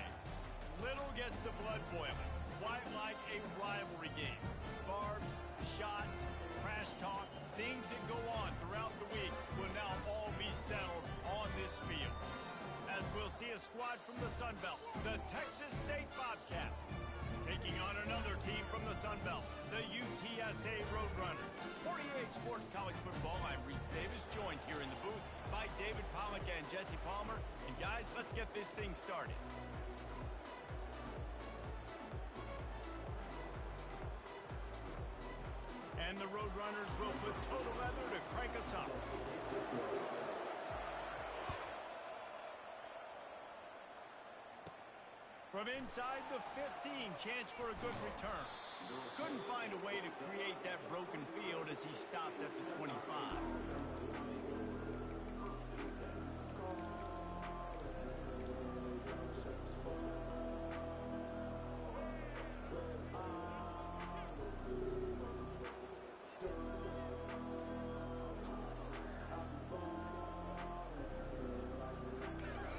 Little gets the blood boiling, quite like a rivalry game. Barbs, shots, trash talk, things that go on throughout the week will now all be settled on this field. As we'll see a squad from the Sun Belt, the Texas State Bobcats, taking on another team from the Sun Belt, the UTSA Roadrunners. 48 Sports College Football, I'm Reese Davis, joined here in the booth by David Pollack and Jesse Palmer. And guys, let's get this thing started. And the Roadrunners will put total leather to crank us up. From inside the 15, chance for a good return. Couldn't find a way to create that broken field as he stopped at the 25.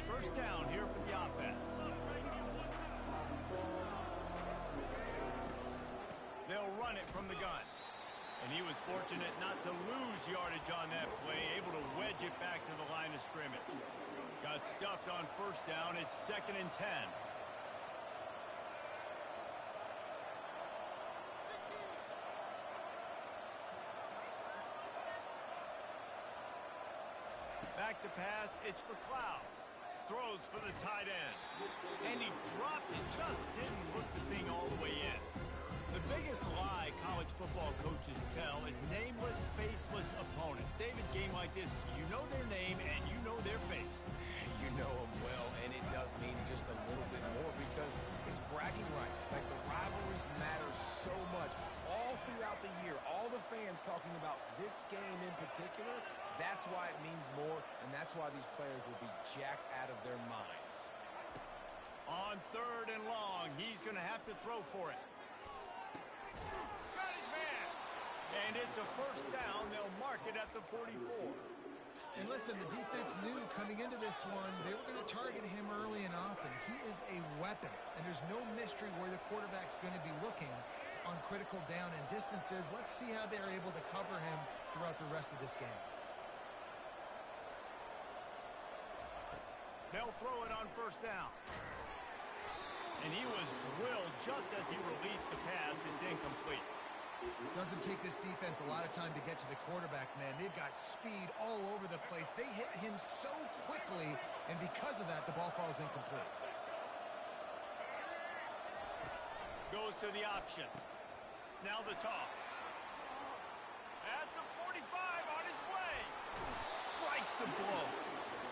First down here for the offense. They'll run it from the gun. And he was fortunate not to lose yardage on that play, able to wedge it back to the line of scrimmage. Got stuffed on first down. It's 2nd and 10. Back to pass, it's McLeod. Throws for the tight end. And he dropped it, just didn't look the thing all the way in. The biggest lie college football coaches tell is nameless, faceless opponent. David, game like this, you know their name and you know their face. You know them well, and it does mean just a little bit more because it's bragging rights. Like, the rivalries matter so much. All throughout the year, all the fans talking about this game in particular, that's why it means more, and that's why these players will be jacked out of their minds. On 3rd and long, he's going to have to throw for it. Got his man. And it's a first down. They'll mark it at the 44. And listen, the defense knew coming into this one, they were going to target him early and often. He is a weapon, and there's no mystery where the quarterback's going to be looking on critical down and distances. Let's see how they're able to cover him throughout the rest of this game. They'll throw it on first down. And he was drilled just as he released the pass. It's incomplete. Doesn't take this defense a lot of time to get to the quarterback, man. They've got speed all over the place. They hit him so quickly, and because of that, the ball falls incomplete. Goes to the option. Now the toss. At the 45, on his way. Strikes the blow.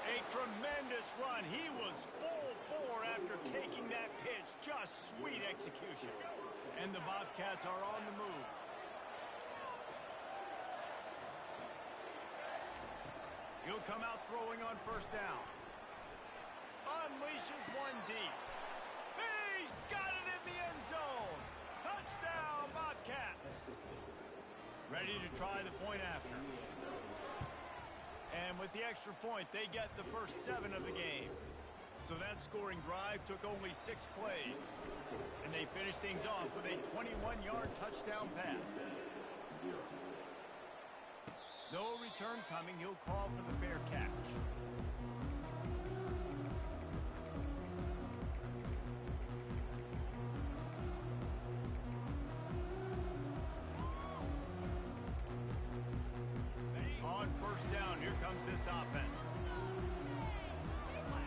A tremendous run. He was full bore after taking that pitch. Just sweet execution. And the Bobcats are on the move. He'll come out throwing on first down. Unleashes one deep. He's got it in the end zone. Touchdown, Bobcats. Ready to try the point after. And with the extra point, they get the first 7 of the game. So that scoring drive took only 6 plays. And they finished things off with a 21-yard touchdown pass. No return coming. He'll call for the fair catch. On first down, here comes this offense.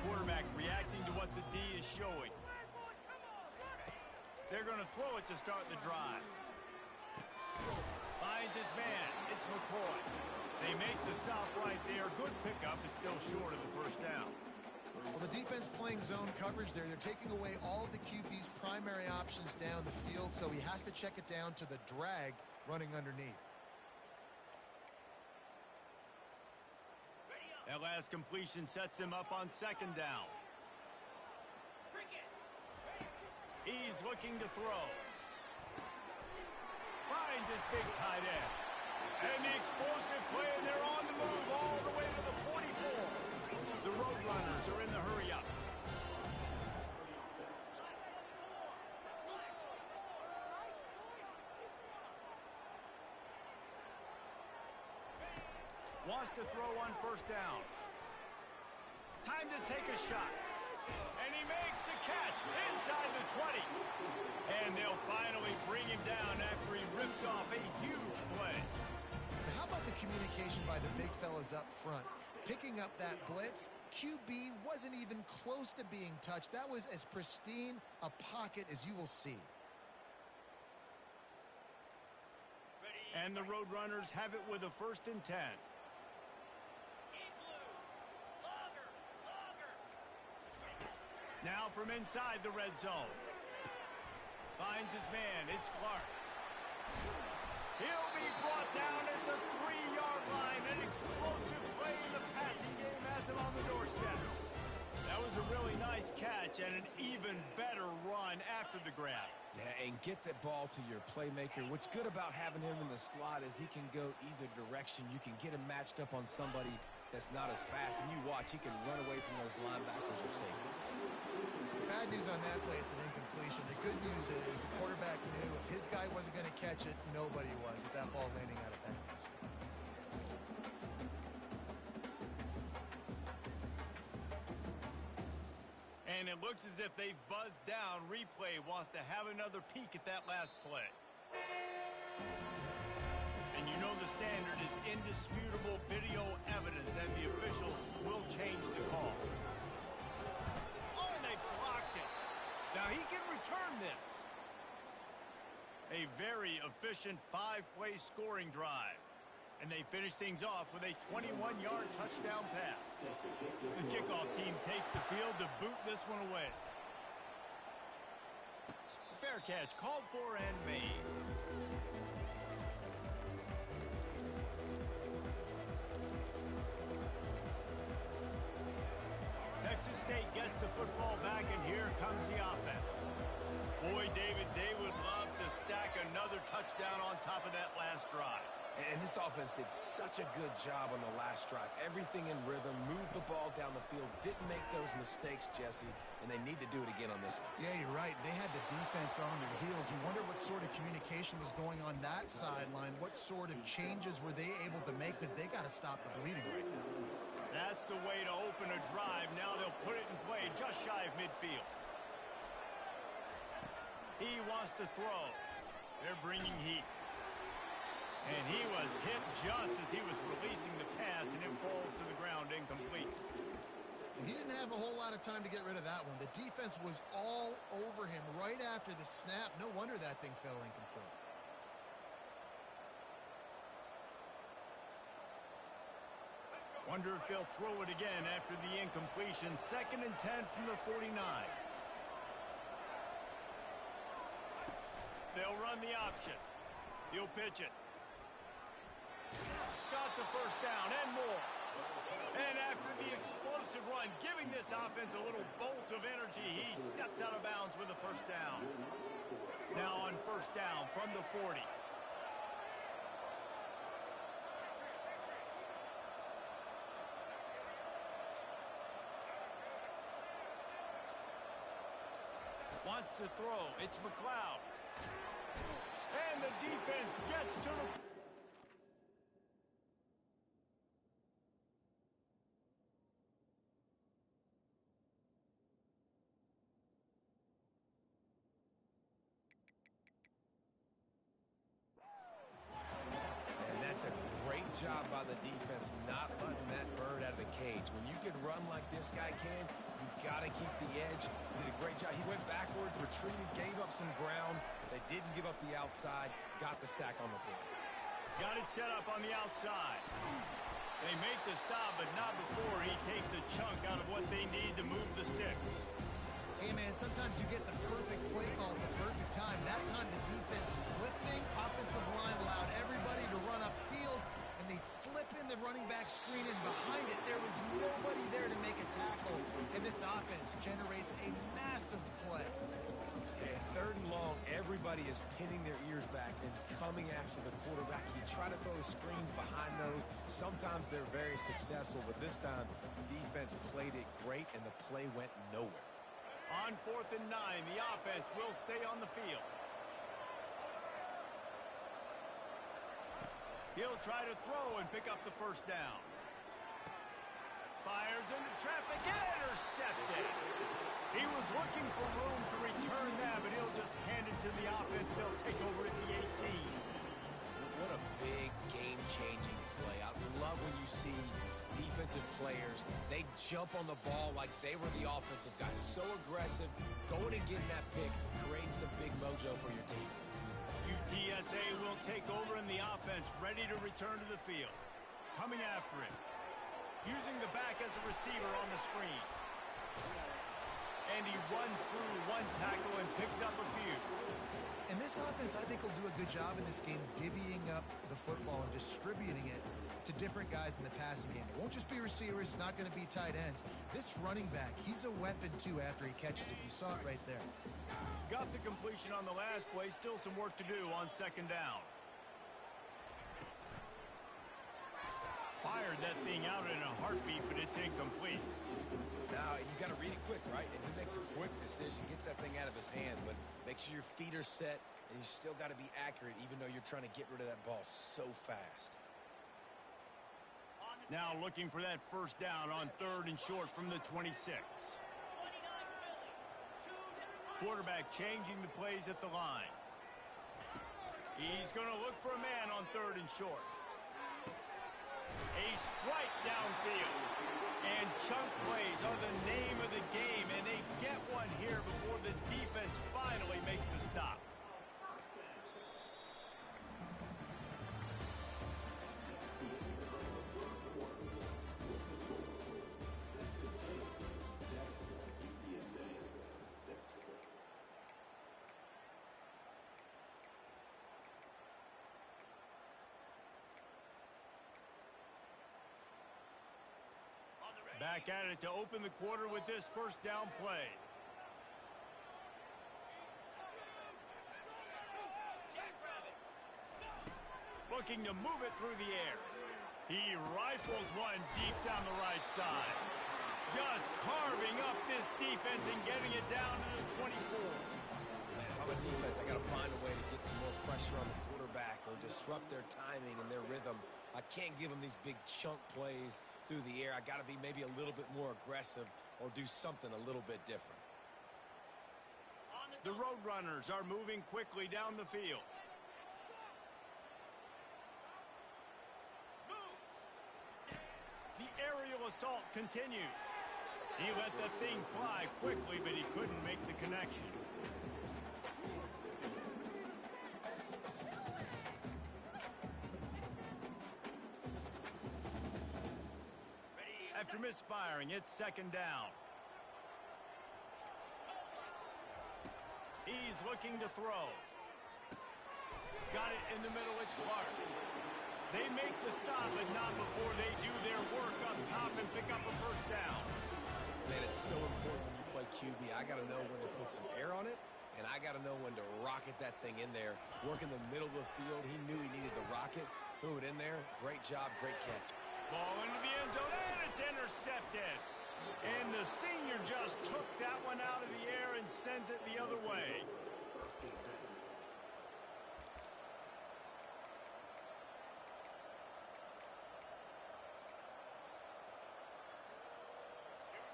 Quarterback reacting to what the D is showing. They're going to throw it to start the drive. Finds his man. It's McCoy. They make the stop right there. Good pickup. It's still short of the first down. Well, the defense playing zone coverage there. They're taking away all of the QB's primary options down the field, so he has to check it down to the drag running underneath. That last completion sets him up on second down. He's looking to throw. Finds his big tight end. And the explosive play, and they're on the move all the way to the 44. The Roadrunners are in the hurry-up. Wants to throw on first down. Time to take a shot. And he makes the catch inside the 20. And they'll finally bring him down after he rips off a huge play. How about the communication by the big fellas up front? Picking up that blitz, QB wasn't even close to being touched. That was as pristine a pocket as you will see. And the Roadrunners have it with a 1st and 10. Now from inside the red zone. Finds his man. It's Clark. He'll be brought down at the 3-yard line. An explosive play in the passing game has him on the doorstep. That was a really nice catch and an even better run after the grab. Yeah, and get that ball to your playmaker. What's good about having him in the slot is he can go either direction. You can get him matched up on somebody that's not as fast, and you watch, he can run away from those linebackers or safeties. Bad news on that play, it's an incompletion. The good news is the quarterback knew if his guy wasn't going to catch it, nobody was with that ball landing out of bounds. And it looks as if they've buzzed down. Replay wants to have another peek at that last play. And you know the standard is indisputable video evidence, and the officials will change the call. Oh, and they blocked it. Now he can return this. A very efficient 5-play scoring drive. And they finish things off with a 21-yard touchdown pass. The kickoff team takes the field to boot this one away. Fair catch called for and made. Texas State gets the football back, and here comes the offense. Boy, David, they would love to stack another touchdown on top of that last drive. And this offense did such a good job on the last drive. Everything in rhythm, moved the ball down the field, didn't make those mistakes, Jesse, and they need to do it again on this one. Yeah, you're right. They had the defense on their heels. You wonder what sort of communication was going on that sideline. What sort of changes were they able to make? Because they got to stop the bleeding right now. That's the way to open a drive. Now they'll put it in play just shy of midfield. He wants to throw. They're bringing heat. And he was hit just as he was releasing the pass, and it falls to the ground incomplete. He didn't have a whole lot of time to get rid of that one. The defense was all over him right after the snap. No wonder that thing fell incomplete. Wonder if they'll throw it again after the incompletion. 2nd and 10 from the 49. They'll run the option. He'll pitch it. Got the first down and more. And after the explosive run, giving this offense a little bolt of energy, he steps out of bounds with a first down. Now on first down from the 40. Wants to throw. It's McLeod. And the defense gets to the... And that's a great job by the defense not letting that bird out of the cage. When you can run like this guy can, you've got to keep the edge. Did a great job. He went backwards, retreated, gave up some ground. They didn't give up the outside, got the sack on the play. Got it set up on the outside. They make the stop, but not before he takes a chunk out of what they need to move the sticks. Hey, man, sometimes you get the perfect play call at the perfect time. That time the defense blitzing, offensive line allowed everybody to run upfield, and they slip in the running back screen, and behind it there was nobody there to make a tackle, And this offense generates a massive play. Yeah, third and long, everybody is pinning their ears back and coming after the quarterback. You try to throw screens behind those. Sometimes they're very successful, but this time, defense played it great, and the play went nowhere. On 4th and 9, the offense will stay on the field. He'll try to throw and pick up the first down. Fires into traffic and intercepted. He was looking for room to return that, but he'll just hand it to the offense. They'll take over at the 18. What a big game-changing play. I love when you see defensive players, they jump on the ball like they were the offensive guys. So aggressive, going and getting that pick, creating some big mojo for your team. UTSA will take over in the offense, ready to return to the field. Coming after it. Using the back as a receiver on the screen. And he runs through one tackle and picks up a few. And this offense, I think, will do a good job in this game divvying up the football and distributing it to different guys in the passing game. It won't just be receivers. It's not going to be tight ends. This running back, he's a weapon, too, after he catches it. You saw it right there. Got the completion on the last play. Still some work to do on 2nd down. Fired that thing out in a heartbeat, but it's incomplete. Now, you got to read it quick, right? And he makes a quick decision, gets that thing out of his hand, but make sure your feet are set, and you still got to be accurate, even though you're trying to get rid of that ball so fast. Now looking for that first down on 3rd and short from the 26. Quarterback changing the plays at the line. He's going to look for a man on 3rd and short. A strike downfield. And chunk plays are the name of the game, and they get one here before the defense finally makes the stop. Back at it to open the quarter with this first down play. Looking to move it through the air. He rifles one deep down the right side. Just carving up this defense and getting it down to the 24. Man, if I'm a defense, I got to find a way to get some more pressure on the quarterback or disrupt their timing and their rhythm. I can't give them these big chunk plays through the air. I got to be maybe a little bit more aggressive or do something a little bit different. The Roadrunners are moving quickly down the field. The aerial assault continues. He let that thing fly quickly, but he couldn't make the connection. After misfiring, it's 2nd down. He's looking to throw. Got it in the middle, it's Clark. They make the stop, but not before they do their work up top and pick up a first down. Man, it's so important when you play QB. I got to know when to put some air on it, and I got to know when to rocket that thing in there. Work in the middle of the field. He knew he needed the rocket. Threw it in there. Great job, great catch. Ball into the end zone, and it's intercepted. And the senior just took that one out of the air and sends it the other way.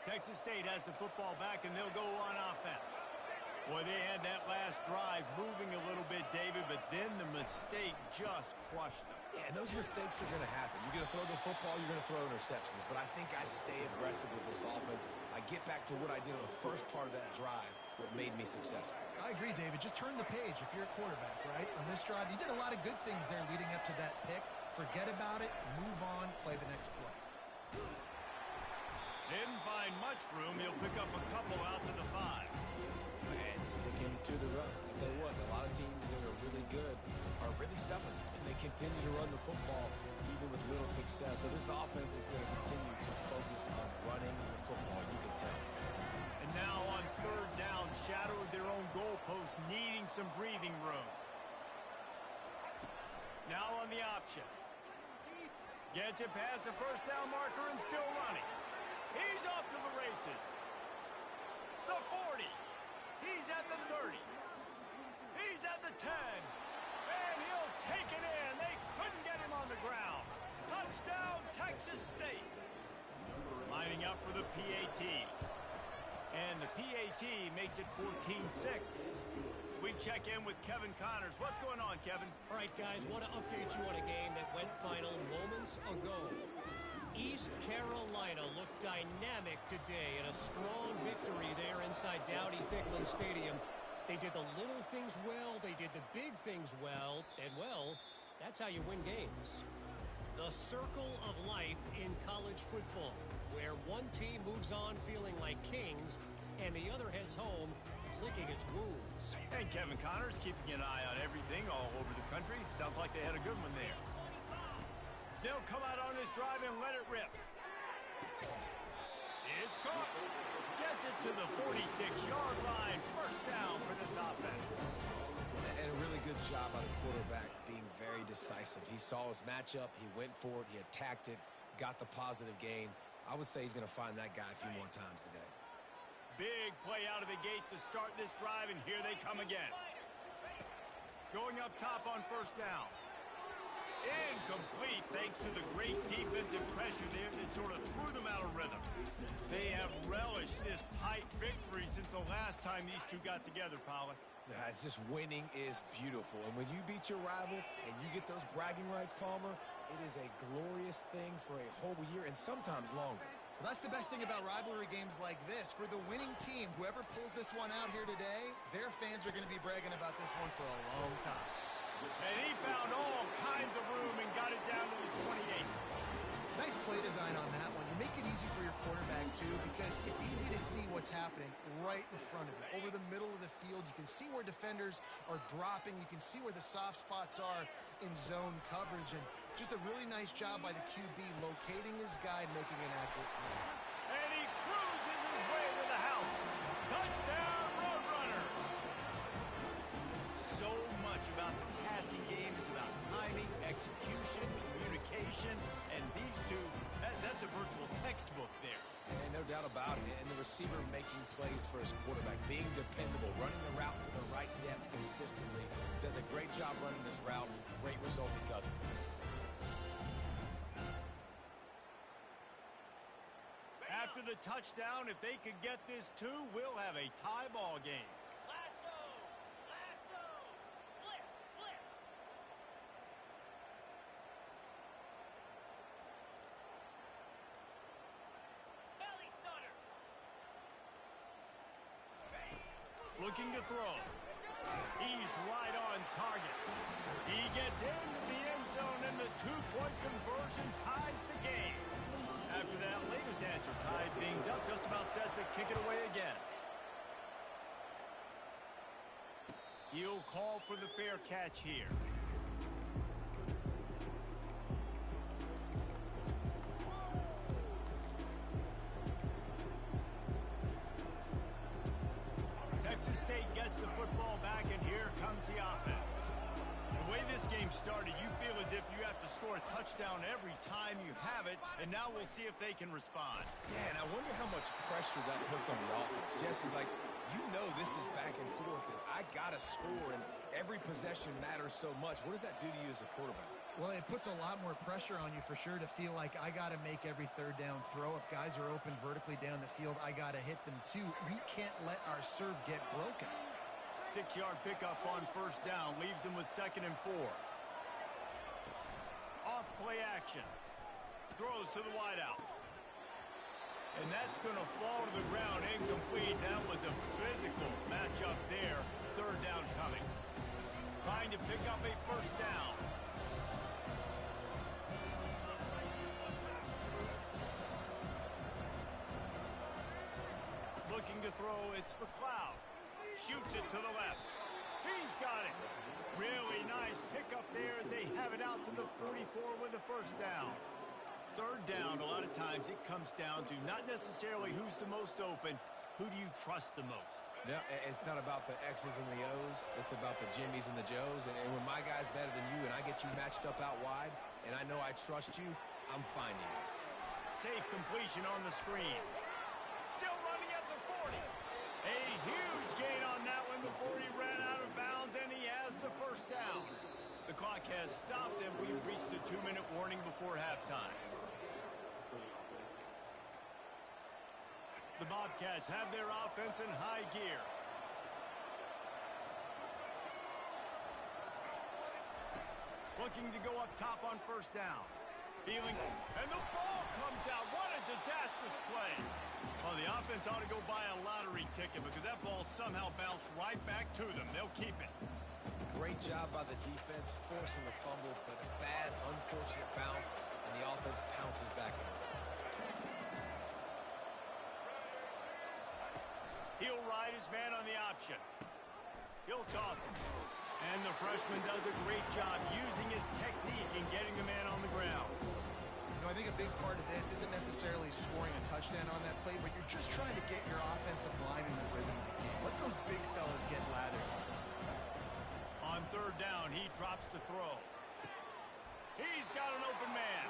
Texas State has the football back, and they'll go on offense. Boy, they had that last drive moving a little bit, David, but then the mistake just crushed them. Yeah, and those mistakes are going to happen. You're going to throw the football, you're going to throw interceptions. But I think I stay aggressive with this offense. I get back to what I did on the first part of that drive, what made me successful. I agree, David. Just turn the page if you're a quarterback, right? On this drive, you did a lot of good things there leading up to that pick. Forget about it, move on, play the next play. Didn't find much room. He'll pick up a couple out to the 5. And sticking to the run. I'll tell you what, a lot of teams that are really good are really stubborn, and they continue to run the football even with little success. Seth. So this offense is going to continue to focus on running the football, you can tell. And now on third down, shadow of their own goalpost, needing some breathing room. Now on the option. Gets it past the first down marker and still running. He's off to the races. The 40. He's at the 30. He's at the 10. And he'll take it in. They couldn't get him on the ground. Touchdown, Texas State. Lining up for the PAT. And the PAT makes it 14-6. We check in with Kevin Connors. What's going on, Kevin? All right, guys, want to update you on a game that went final moments ago. East Carolina looked dynamic today in a strong victory there inside Dowdy-Ficklen Stadium. They did the little things well, they did the big things well, and well, that's how you win games. The circle of life in college football, where one team moves on feeling like kings, and the other heads home licking its wounds. And Kevin Connors keeping an eye on everything all over the country. Sounds like they had a good one there. They'll come out on this drive and let it rip. It's caught. Gets it to the 46-yard line. First down for this offense. And a really good job by the quarterback being very decisive. He saw his matchup. He went for it. He attacked it. Got the positive gain. I would say he's going to find that guy a few more times today. Big play out of the gate to start this drive, and here they come again. Going up top on first down. Incomplete thanks to the great defensive pressure there that sort of threw them out of rhythm. They have relished this tight victory since the last time these two got together, Pollack. It's just winning is beautiful. And when you beat your rival and you get those bragging rights, Palmer, it is a glorious thing for a whole year and sometimes longer. Well, that's the best thing about rivalry games like this. For the winning team, whoever pulls this one out here today, their fans are going to be bragging about this one for a long time. And he found all kinds of room and got it down to the 28. Nice play design on that one. You make it easy for your quarterback, too, because it's easy to see what's happening right in front of you. Over the middle of the field, you can see where defenders are dropping. You can see where the soft spots are in zone coverage. And just a really nice job by the QB locating his guy and making an accurate throw. And he cruises his way to the house. Touchdown, Roadrunner. So much about the passing game is about timing, execution, communication, and these two, that's a virtual textbook there. And no doubt about it. And the receiver making plays for his quarterback, being dependable, running the route to the right depth consistently. Does a great job running this route. Great result because of it. After the touchdown, if they could get this too, we'll have a tie ball game. Lasso! Lasso! Flip! Flip! Belly stunner! Looking to throw. He's right on target. He gets into the end zone, and the two-point conversion ties the game. After that latest answer tied things up, just about set to kick it away again. He'll call for the fair catch here. Texas State gets the football back, and here comes the offense. The way this game started, you feel as if you have to score a touchdown every time you have it, and now we'll see if they can respond. Yeah, and I wonder how much pressure that puts on the offense. Jesse, like, you know this is back and forth, and I got to score, and every possession matters so much. What does that do to you as a quarterback? Well, it puts a lot more pressure on you for sure to feel like I got to make every third down throw. If guys are open vertically down the field, I got to hit them too. We can't let our serve get broken. 6-yard pickup on first down leaves them with 2nd and 4. Off play action. Throws to the wideout. And that's going to fall to the ground incomplete. That was a physical matchup there. Third down coming. Trying to pick up a first down. Looking to throw, it's McLeod. Shoots it to the left. He's got it. Really nice pickup there as they have it out to the 44 with the first down. Third down, a lot of times it comes down to not necessarily who's the most open, who do you trust the most? No, it's not about the X's and the O's. It's about the Jimmies and the Joes. And when my guy's better than you and I get you matched up out wide and I know I trust you, I'm finding you. Safe completion on the screen. Still running at the 40. A huge gain on that one before he ran out of bounds, and he has the first down. The clock has stopped, and we've reached the 2-minute warning before halftime. The Bobcats have their offense in high gear. Looking to go up top on first down. Feeling, and the ball comes out. What a disastrous play. Well, the offense ought to go buy a lottery ticket because that ball somehow bounced right back to them. They'll keep it. Great job by the defense forcing the fumble, but a bad, unfortunate bounce, and the offense pounces back on it. He'll ride his man on the option. He'll toss it. And the freshman does a great job using his technique and getting the man on the ground. You know, I think a big part of this isn't necessarily scoring a touchdown on that play, but you're just trying to get your offensive line in the rhythm of the game. Let those big fellas get lathered. On third down, he drops the throw. He's got an open man.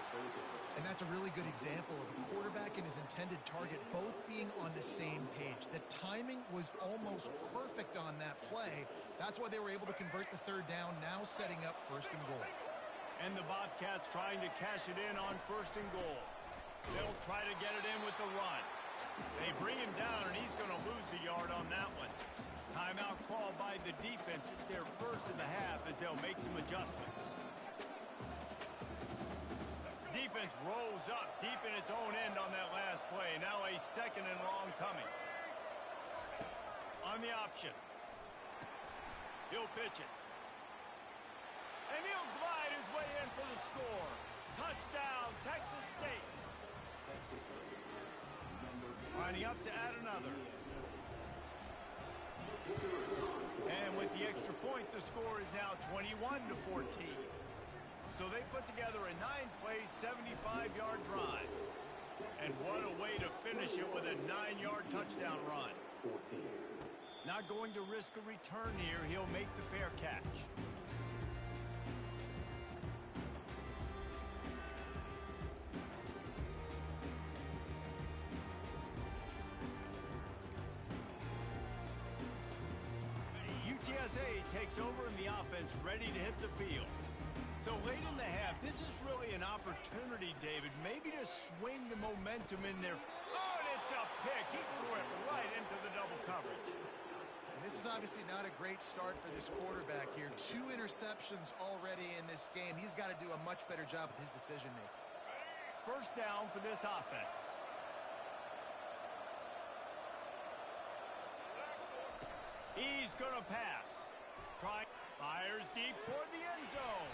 And that's a really good example of a quarterback and his intended target both being on the same page. The timing was almost perfect on that play. That's why they were able to convert the third down, now setting up first and goal. And the Bobcats trying to cash it in on first and goal. They'll try to get it in with the run. They bring him down, and he's going to lose a yard on that one. Timeout called by the defense. It's their first of the half as they'll make some adjustments. Defense rolls up deep in its own end on that last play. Now a second and long coming. On the option. He'll pitch it. And he'll glide his way in for the score. Touchdown, Texas State. Lining up to add another. And with the extra point, the score is now 21-14. So they put together a 9-play, 75-yard drive. And what a way to finish it with a 9-yard touchdown run. Not going to risk a return here. He'll make the fair catch. UTSA takes over and the offense ready to hit the field. So late in the half, this is really an opportunity, David, maybe to swing the momentum in there. Oh, and it's a pick. He threw it right into the double coverage. And this is obviously not a great start for this quarterback here. 2 interceptions already in this game. He's got to do a much better job with his decision-making. First down for this offense. He's going to pass. Fires deep toward the end zone.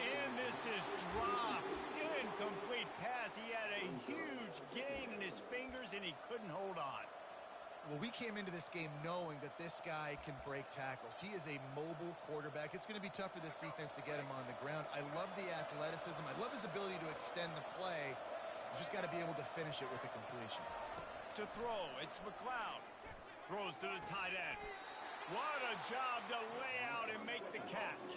And this is dropped. Incomplete pass. He had a huge gain in his fingers, and he couldn't hold on. Well, we came into this game knowing that this guy can break tackles. He is a mobile quarterback. It's going to be tough for this defense to get him on the ground. I love the athleticism. I love his ability to extend the play. You just got to be able to finish it with a completion. To throw, it's McLeod. Throws to the tight end. What a job to lay out and make the catch.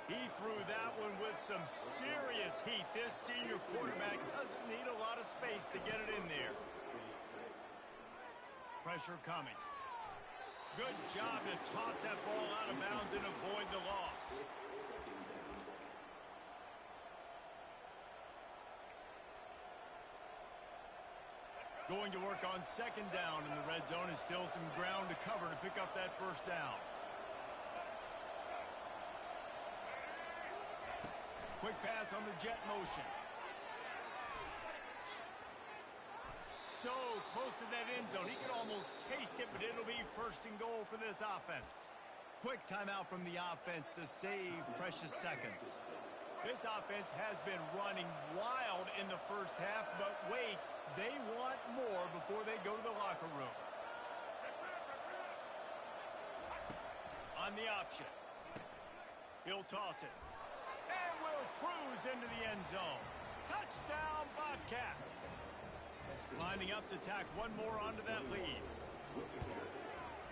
He threw that one with some serious heat. This senior quarterback doesn't need a lot of space to get it in there. Pressure coming. Good job to toss that ball out of bounds and avoid the loss. Going to work on second down in the red zone, and still some ground to cover to pick up that first down. Quick pass on the jet motion. So close to that end zone. He can almost taste it, but it'll be first and goal for this offense. Quick timeout from the offense to save precious seconds. This offense has been running wild in the first half, but wait, they want more before they go to the locker room. On the option. He'll toss it. And will cruise into the end zone. Touchdown! Cats. Lining up to tack one more onto that lead.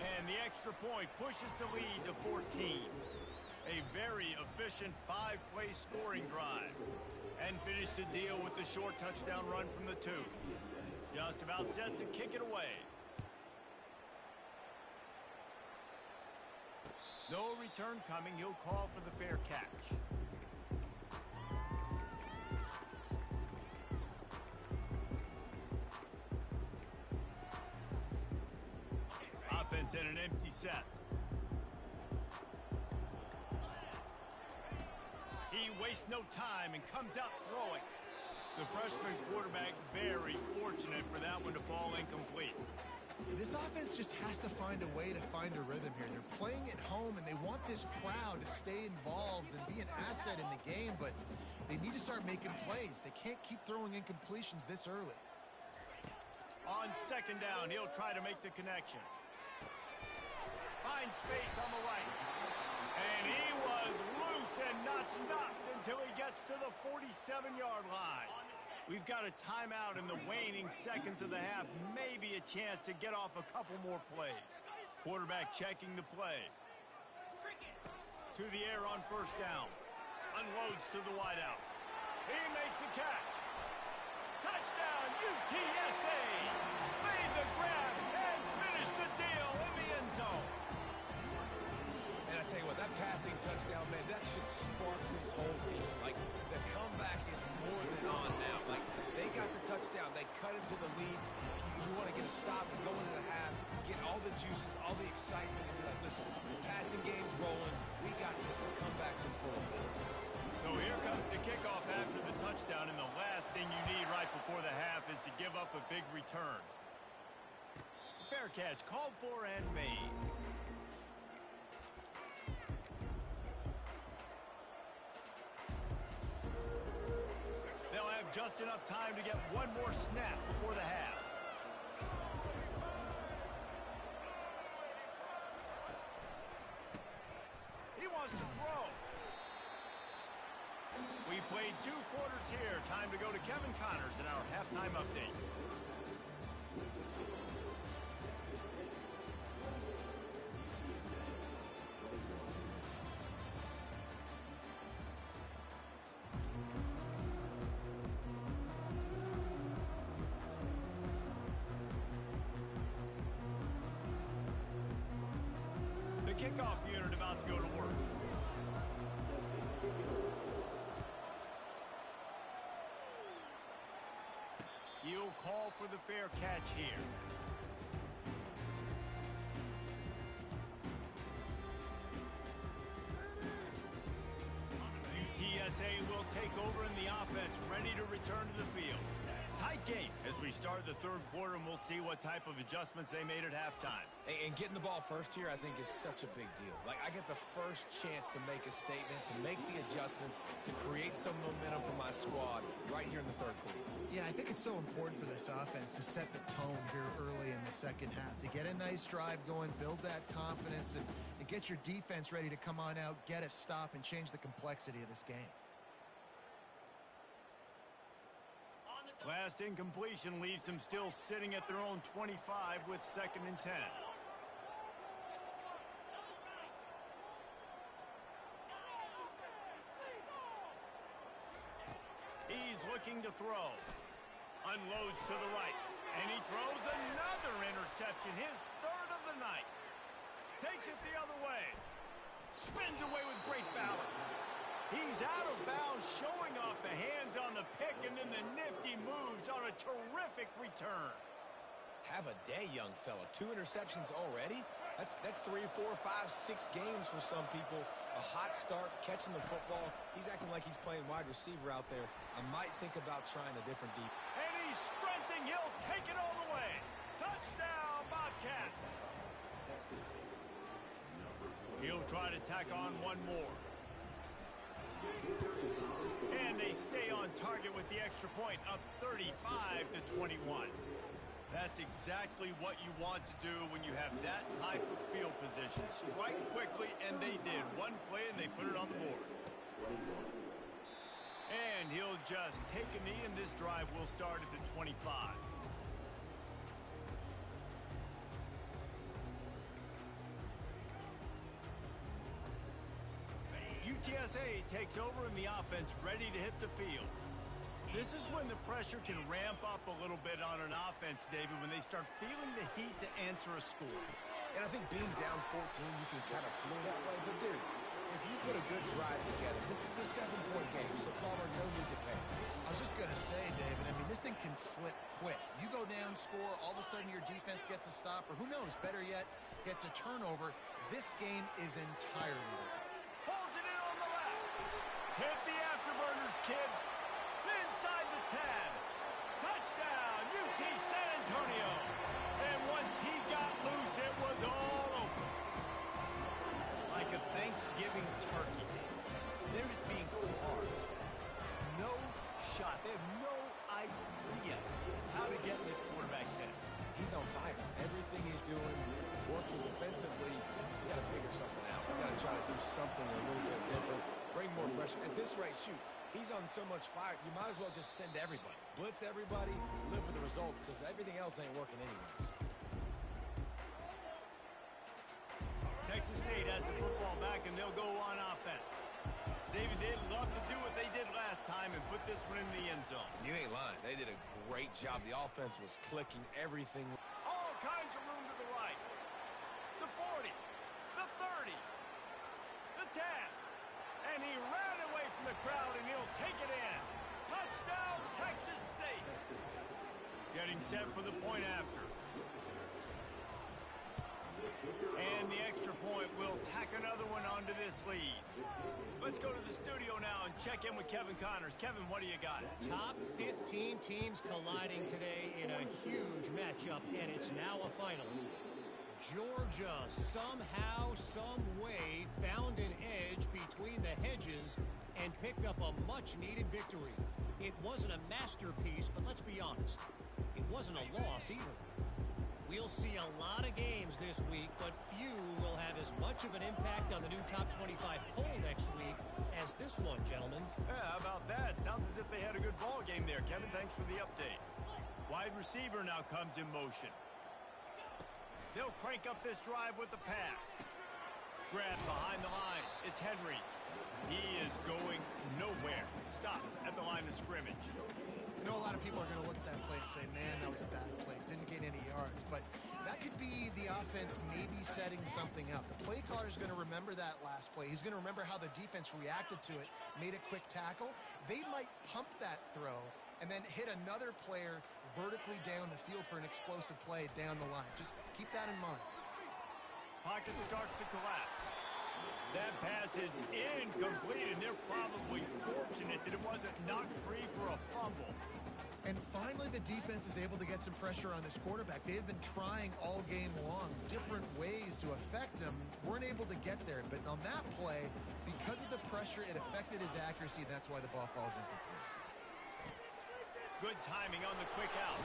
And the extra point pushes the lead to 14. A very efficient 5-play scoring drive. And finished the deal with the short touchdown run from the 2. Just about set to kick it away. No return coming. He'll call for the fair catch. Offense in an empty set. He wastes no time and comes out throwing. The freshman quarterback very fortunate for that one to fall incomplete. This offense just has to find a way to find a rhythm here. They're playing at home, and they want this crowd to stay involved and be an asset in the game, but they need to start making plays. They can't keep throwing incompletions this early. On second down, he'll try to make the connection. Finds space on the right. And he was loose and not stopped until he gets to the 47-yard line. We've got a timeout in the waning seconds of the half. Maybe a chance to get off a couple more plays. Quarterback checking the play. To the air on first down. Unloads to the wideout. He makes the catch. Touchdown, UTSA! Made the grab and finished the deal in the end zone. And I tell you what, that passing touchdown, man, that should spark this whole team. Like, the comeback is more than on now. Like, they got the touchdown. They cut into the lead. You want to get a stop and go into the half, get all the juices, all the excitement, and be like, listen, the passing game's rolling. We got this. The comeback's in full effect. So here comes the kickoff after the touchdown, and the last thing you need right before the half is to give up a big return. Fair catch called for and made. They'll have just enough time to get one more snap before the half. He wants to throw. We played 2 quarters here. Time to go to Kevin Connors in our halftime update. The kickoff unit about to go to work. He'll call for the fair catch here. UTSA will take over in the offense, ready to return to the field. Tight game as we start the third quarter, and we'll see what type of adjustments they made at halftime. And getting the ball first here, I think, is such a big deal. Like, I get the first chance to make a statement, to make the adjustments, to create some momentum for my squad right here in the third quarter. Yeah, I think it's so important for this offense to set the tone here early in the second half, to get a nice drive going, build that confidence, and get your defense ready to come on out, get a stop, and change the complexity of this game. Last incompletion leaves them still sitting at their own 25 with 2nd and 10. He's looking to throw. Unloads to the right. And he throws another interception, his 3rd of the night. Takes it the other way. Spins away with great balance. He's out of bounds, showing off the hands on the pick, and then the nifty moves on a terrific return. Have a day, young fella. 2 interceptions already? That's 3, 4, 5, 6 games for some people. A hot start, catching the football. He's acting like he's playing wide receiver out there. I might think about trying a different deep. And he's sprinting. He'll take it all the way. Touchdown, Bobcats. He'll try to tack on one more. And they stay on target with the extra point, up 35-21. That's exactly what you want to do when you have that type of field position. Strike quickly, and they did. One play, and they put it on the board. And he'll just take a knee, and this drive will start at the 25. UTSA takes over and the offense ready to hit the field. This is when the pressure can ramp up a little bit on an offense, David, when they start feeling the heat to answer a score. And I think being down 14, you can kind of feel that way. But, dude, if you put a good drive together, this is a 7-point game, so Palmer, no need to panic. I was just going to say, David, I mean, this thing can flip quick. You go down, score, all of a sudden your defense gets a stop, or who knows, better yet, gets a turnover. This game is entirely different. Pulls it in on the left. Hit the afterburners, kid. Inside the 10. Touchdown, UT San Antonio. And once he got loose, it was all over. Like a Thanksgiving turkey. They're just being carved. No shot. They have no idea how to get in this quarterback's head. He's on fire. Everything he's doing is working defensively. You got to figure something out. You got to try to do something a little bit different. Bring more pressure. At this rate, shoot, he's on so much fire, you might as well just send everybody. Blitz everybody, live with the results, because everything else ain't working anyways. Texas State has the football back, and they'll go on offense. David, they'd love to do what they did last time and put this one in the end zone. You ain't lying. They did a great job. The offense was clicking everything. All kinds of room to the right. The 40, the 30, the 10. And he ran away from the crowd, and he'll take it in. Touchdown, Texas State. Getting set for the point after. And the extra point will tack another one onto this lead. Let's go to the studio now and check in with Kevin Connors. Kevin, what do you got? Top 15 teams colliding today in a huge matchup, and it's now a final. Georgia somehow, some way found an edge between the hedges and picked up a much-needed victory. It wasn't a masterpiece, but let's be honest, it wasn't a loss either. We'll see a lot of games this week, but few will have as much of an impact on the new Top 25 poll next week as this one, gentlemen. Yeah, how about that? Sounds as if they had a good ball game there. Kevin, thanks for the update. Wide receiver now comes in motion. They'll crank up this drive with the pass. Grab behind the line. It's Henry. He is going nowhere. Stop at the line of scrimmage. You know, a lot of people are going to look at that play and say, man, that was a bad play. Didn't gain any yards. But that could be the offense maybe setting something up. The play caller is going to remember that last play. He's going to remember how the defense reacted to it, made a quick tackle. They might pump that throw and then hit another player vertically down the field for an explosive play down the line. Just keep that in mind. Pocket starts to collapse. That pass is incomplete, and they're probably fortunate that it wasn't knocked free for a fumble. And finally, the defense is able to get some pressure on this quarterback. They had been trying all game long different ways to affect him. Weren't able to get there. But on that play, because of the pressure, it affected his accuracy. That's why the ball falls incomplete. Good timing on the quick out.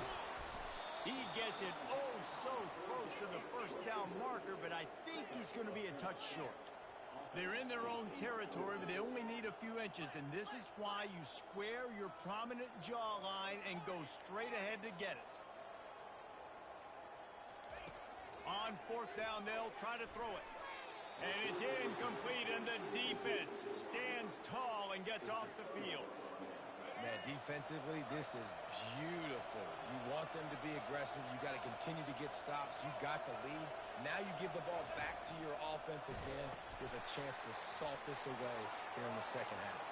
He gets it oh so close to the first down marker, but I think he's going to be a touch short. They're in their own territory, but they only need a few inches, and this is why you square your prominent jawline and go straight ahead to get it. On fourth down, they'll try to throw it. And it's incomplete, and the defense stands tall and gets off the field. Man, defensively, this is beautiful. You want them to be aggressive. You got to continue to get stops. You got the lead. Now you give the ball back to your offense again with a chance to salt this away here in the second half.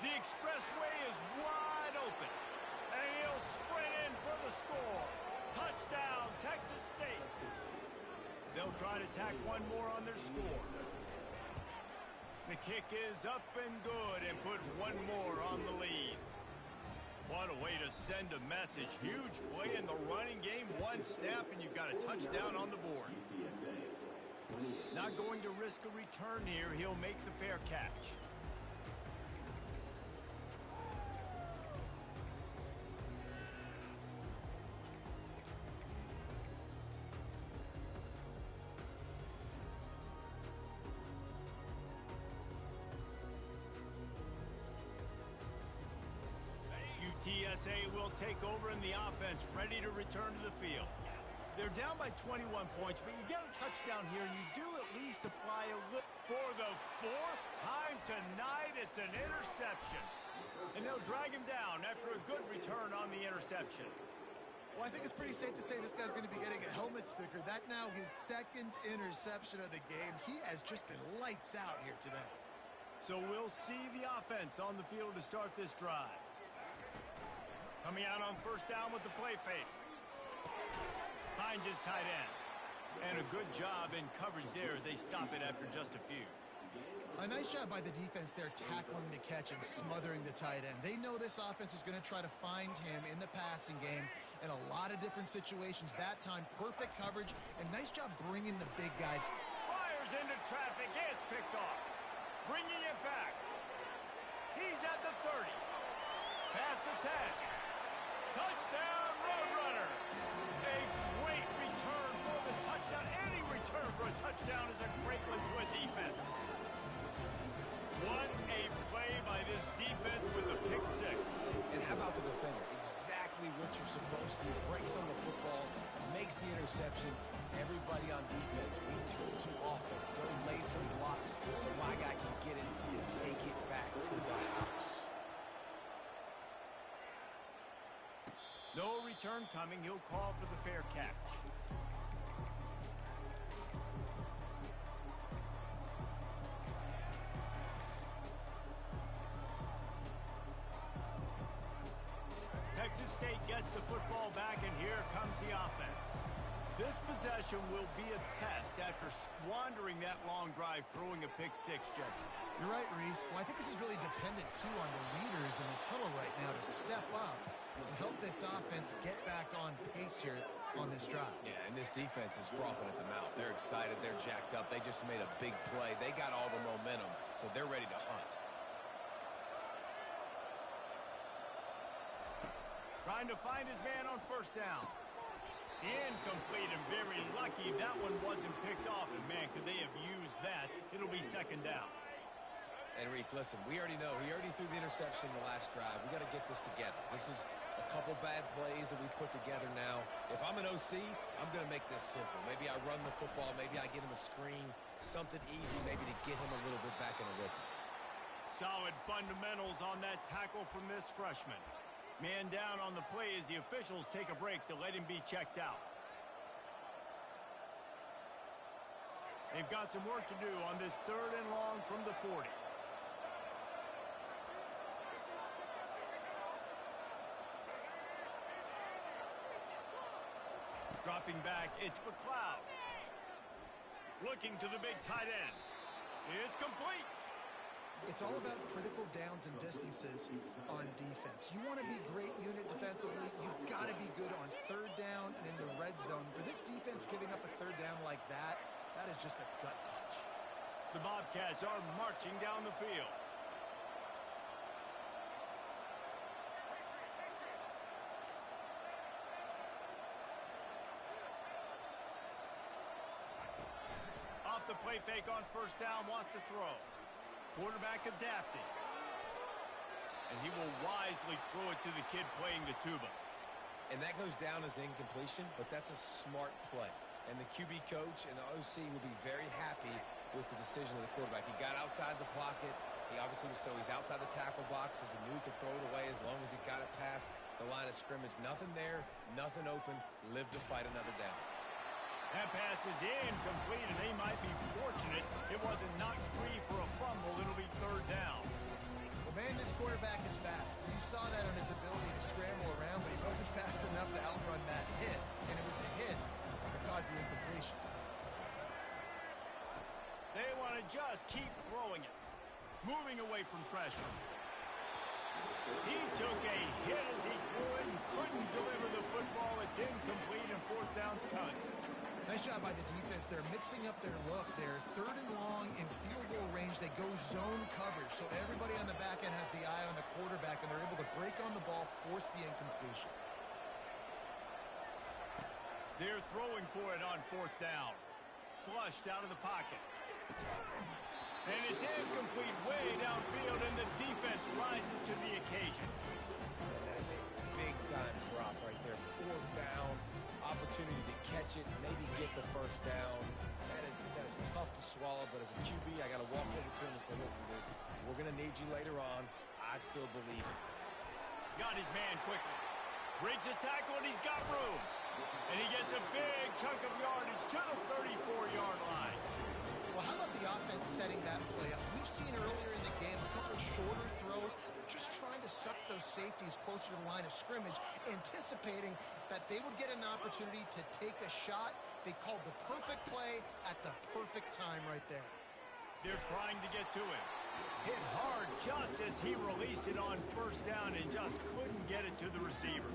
The expressway is wide open, and he'll sprint in for the score. Touchdown, Texas State. They'll try to tack one more on their score. The kick is up and good and put one more on the lead. What a way to send a message. Huge play in the running game. One snap and you've got a touchdown on the board. Not going to risk a return here. He'll make the fair catch. TSA will take over in the offense, ready to return to the field. They're down by 21 points, but you get a touchdown here, and you do at least apply a little. For the fourth time tonight, it's an interception. And they'll drag him down after a good return on the interception. Well, I think it's pretty safe to say this guy's going to be getting a helmet sticker. That now his second interception of the game. He has just been lights out here today. So we'll see the offense on the field to start this drive. Coming out on first down with the play fake. Hines is tight end. And a good job in coverage there as they stop it after just a few. A nice job by the defense there tackling the catch and smothering the tight end. They know this offense is going to try to find him in the passing game in a lot of different situations. That time, perfect coverage, and nice job bringing the big guy. Fires into traffic. It's picked off. Bringing it back. He's at the 30. Past the 10. Touchdown, Roadrunner. A great return for the touchdown. Any return for a touchdown is a great one to a defense. What a play by this defense with a pick six. And how about the defender? Exactly what you're supposed to do. Breaks on the football, makes the interception. Everybody on defense, we turn to offense. Go lay some blocks so my guy can get it and take it back to the house. No return coming. He'll call for the fair catch. Texas State gets the football back, and here comes the offense. This possession will be a test after squandering that long drive, throwing a pick six, Jesse. You're right, Reese. Well, I think this is really dependent, too, on the leaders in this huddle right now to step up and help this offense get back on pace here on this drive. Yeah, and this defense is frothing at the mouth. They're excited. They're jacked up. They just made a big play. They got all the momentum, so they're ready to hunt. Trying to find his man on first down. Incomplete, and very lucky that one wasn't picked off. And, man, could they have used that? It'll be second down. And, Reese, listen, we already know. He already threw the interception the last drive. We got to get this together. This is a couple bad plays that we put together now. If I'm an OC, I'm going to make this simple. Maybe I run the football. Maybe I get him a screen. Something easy maybe to get him a little bit back in a rhythm. Solid fundamentals on that tackle from this freshman. Man down on the play as the officials take a break to let him be checked out. They've got some work to do on this third and long from the 40. Dropping back, it's McLeod. Looking to the big tight end. It's complete. It's all about critical downs and distances on defense. You want to be great unit defensively, you've got to be good on third down and in the red zone. For this defense giving up a third down like that, that is just a gut punch. The Bobcats are marching down the field. Off the play fake on first down, wants to throw. Quarterback adapting. And he will wisely throw it to the kid playing the tuba. And that goes down as incompletion, but that's a smart play. And the QB coach and the OC will be very happy with the decision of the quarterback. He got outside the pocket. He obviously was he's outside the tackle box, as he knew he could throw it away as long as he got it past the line of scrimmage. Nothing there, nothing open. Live to fight another down. That pass is incomplete, and they might be fortunate it wasn't knocked free for a fumble. It'll be third down. Well, man, this quarterback is fast. You saw that on his ability to scramble around, but he wasn't fast enough to outrun that hit, and it was the hit that caused the incompletion. They want to just keep throwing it. Moving away from pressure. He took a hit as he threw it and couldn't deliver the football. It's incomplete, and fourth down's coming. Nice job by the defense. They're mixing up their look. They're third and long in field goal range. They go zone coverage, so everybody on the back end has the eye on the quarterback, and they're able to break on the ball, force the incompletion. They're throwing for it on fourth down. Flushed out of the pocket. And it's incomplete way downfield, and the defense rises to the occasion. And that is a stretch it, maybe get the first down. That is tough to swallow, but as a QB, I got to walk over to him and say, listen, dude, we're going to need you later on. I still believe it. Got his man quickly. Breaks the tackle, and he's got room. And he gets a big chunk of yardage to the 34-yard line. Well, how about the offense setting that play up? We've seen earlier in the game a couple shorter throws. They're just trying to suck those safeties closer to the line of scrimmage, anticipating that they would get an opportunity to take a shot. They called the perfect play at the perfect time right there. They're trying to get to him. Hit hard just as he released it on first down and just couldn't get it to the receiver.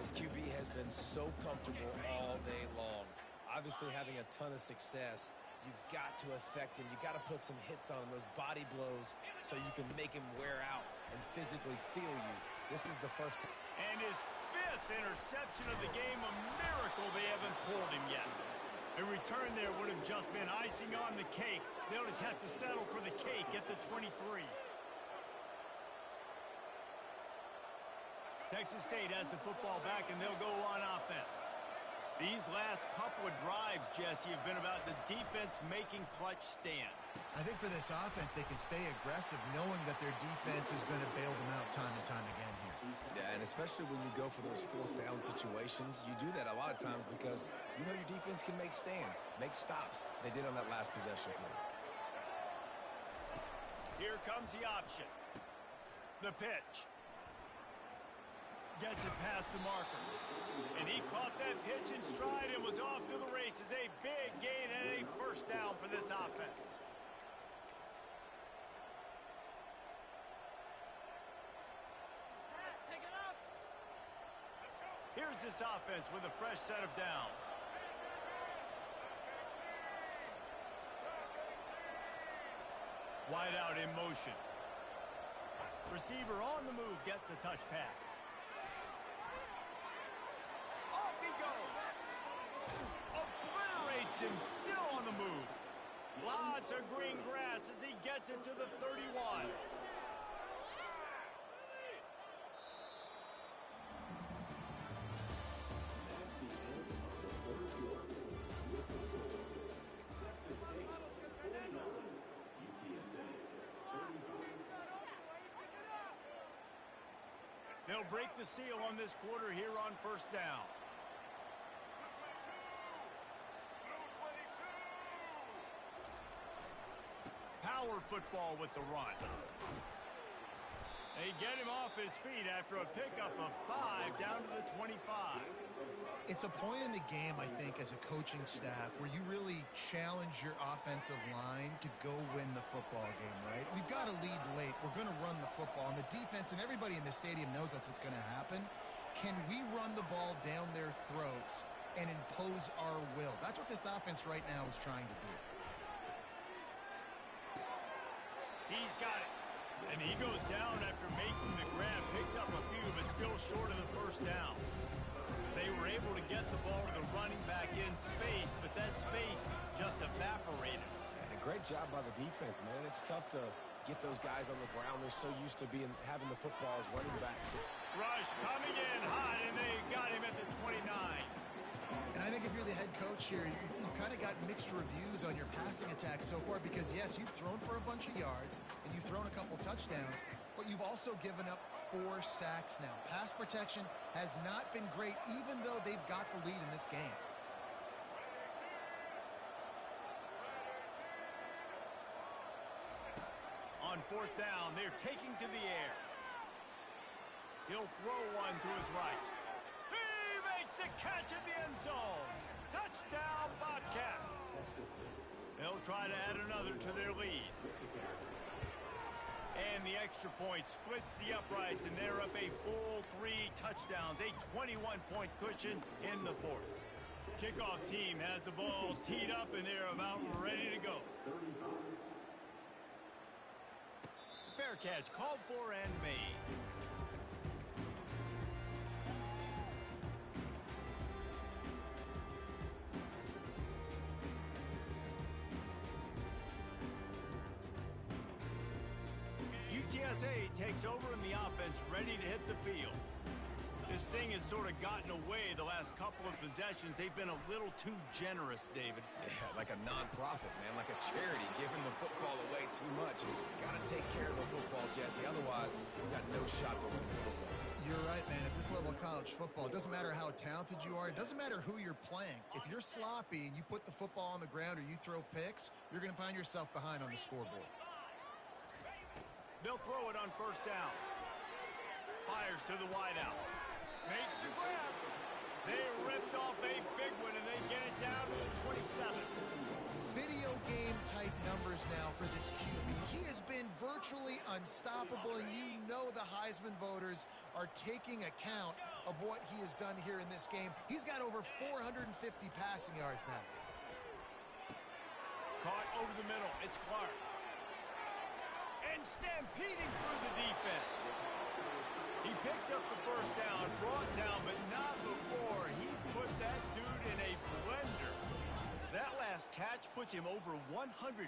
This QB has been so comfortable all day long. Obviously having a ton of success. You've got to affect him. You've got to put some hits on him, those body blows, so you can make him wear out and physically feel you. This is the first time. And his 5th interception of the game, a miracle they haven't pulled him yet. A return there would have just been icing on the cake. They'll just have to settle for the cake at the 23. Texas State has the football back, and they'll go on offense. These last couple of drives, Jesse, have been about the defense making clutch stand. I think for this offense, they can stay aggressive knowing that their defense is going to bail them out time and time again here. Yeah, and especially when you go for those 4th down situations, you do that a lot of times because you know your defense can make stands, make stops. They did on that last possession play. Here comes the option. The pitch. Gets it past the marker. And he caught that pitch in stride and was off to the races. A big gain and a first down for this offense. Pick it up. Here's this offense with a fresh set of downs. Wide out in motion. Receiver on the move gets the touch pass. Off he goes. Obliterates him, still on the move. Lots of green grass as he gets it to the 31. They'll break the seal on this quarter here on first down. Power football with the run. They get him off his feet after a pickup of 5 down to the 25. It's a point in the game, I think, as a coaching staff where you really challenge your offensive line to go win the football game, right? We've got to lead late. We're going to run the football. And the defense and everybody in the stadium knows that's what's going to happen. Can we run the ball down their throats and impose our will? That's what this offense right now is trying to do. He's got it. And he goes down after making the grab. Picks up a few, but still short of the first down. They were able to get the ball to the running back in space, but that space just evaporated. And a great job by the defense, man. It's tough to get those guys on the ground. They're so used to having the football as running backs. Rush coming in hot, and they got him at the 29. And I think if you're the head coach here, you've kind of got mixed reviews on your passing attack so far because, yes, you've thrown for a bunch of yards and you've thrown a couple touchdowns, but you've also given up 4 sacks now. Pass protection has not been great, even though they've got the lead in this game. On fourth down, they're taking to the air. He'll throw one to his right. He makes the catch in the end zone. Touchdown, Bobcats. They'll try to add another to their lead. And the extra point splits the uprights, and they're up a full 3 touchdowns, a 21-point cushion in the fourth. Kickoff team has the ball teed up, and they're about ready to go. Fair catch called for and made. UTSA takes over in the offense, ready to hit the field. This thing is has sort of gotten away the last couple of possessions. They've been a little too generous, David. Yeah, like a non-profit, man, like a charity, giving the football away too much. Got to take care of the football, Jesse. Otherwise, you got no shot to win this football. You're right, man. At this level of college football, it doesn't matter how talented you are. It doesn't matter who you're playing. If you're sloppy and you put the football on the ground or you throw picks, you're going to find yourself behind on the scoreboard. They'll throw it on first down. Fires to the wideout. Makes the grab. They ripped off a big one, and they get it down to the 27. Video game type numbers now for this QB. He has been virtually unstoppable, and you know the Heisman voters are taking account of what he has done here in this game. He's got over 450 passing yards now. Caught over the middle. It's Clark. And stampeding through the defense. He picks up the first down, brought down, but not before he put that dude in a blender. That last catch puts him over 150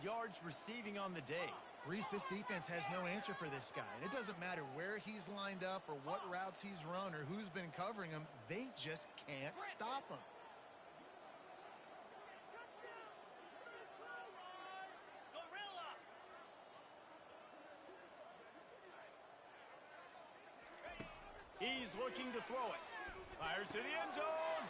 yards receiving on the day. Reese, this defense has no answer for this guy. And it doesn't matter where he's lined up or what routes he's run or who's been covering him. They just can't stop him. Gorilla. He's looking to throw it. Fires to the end zone.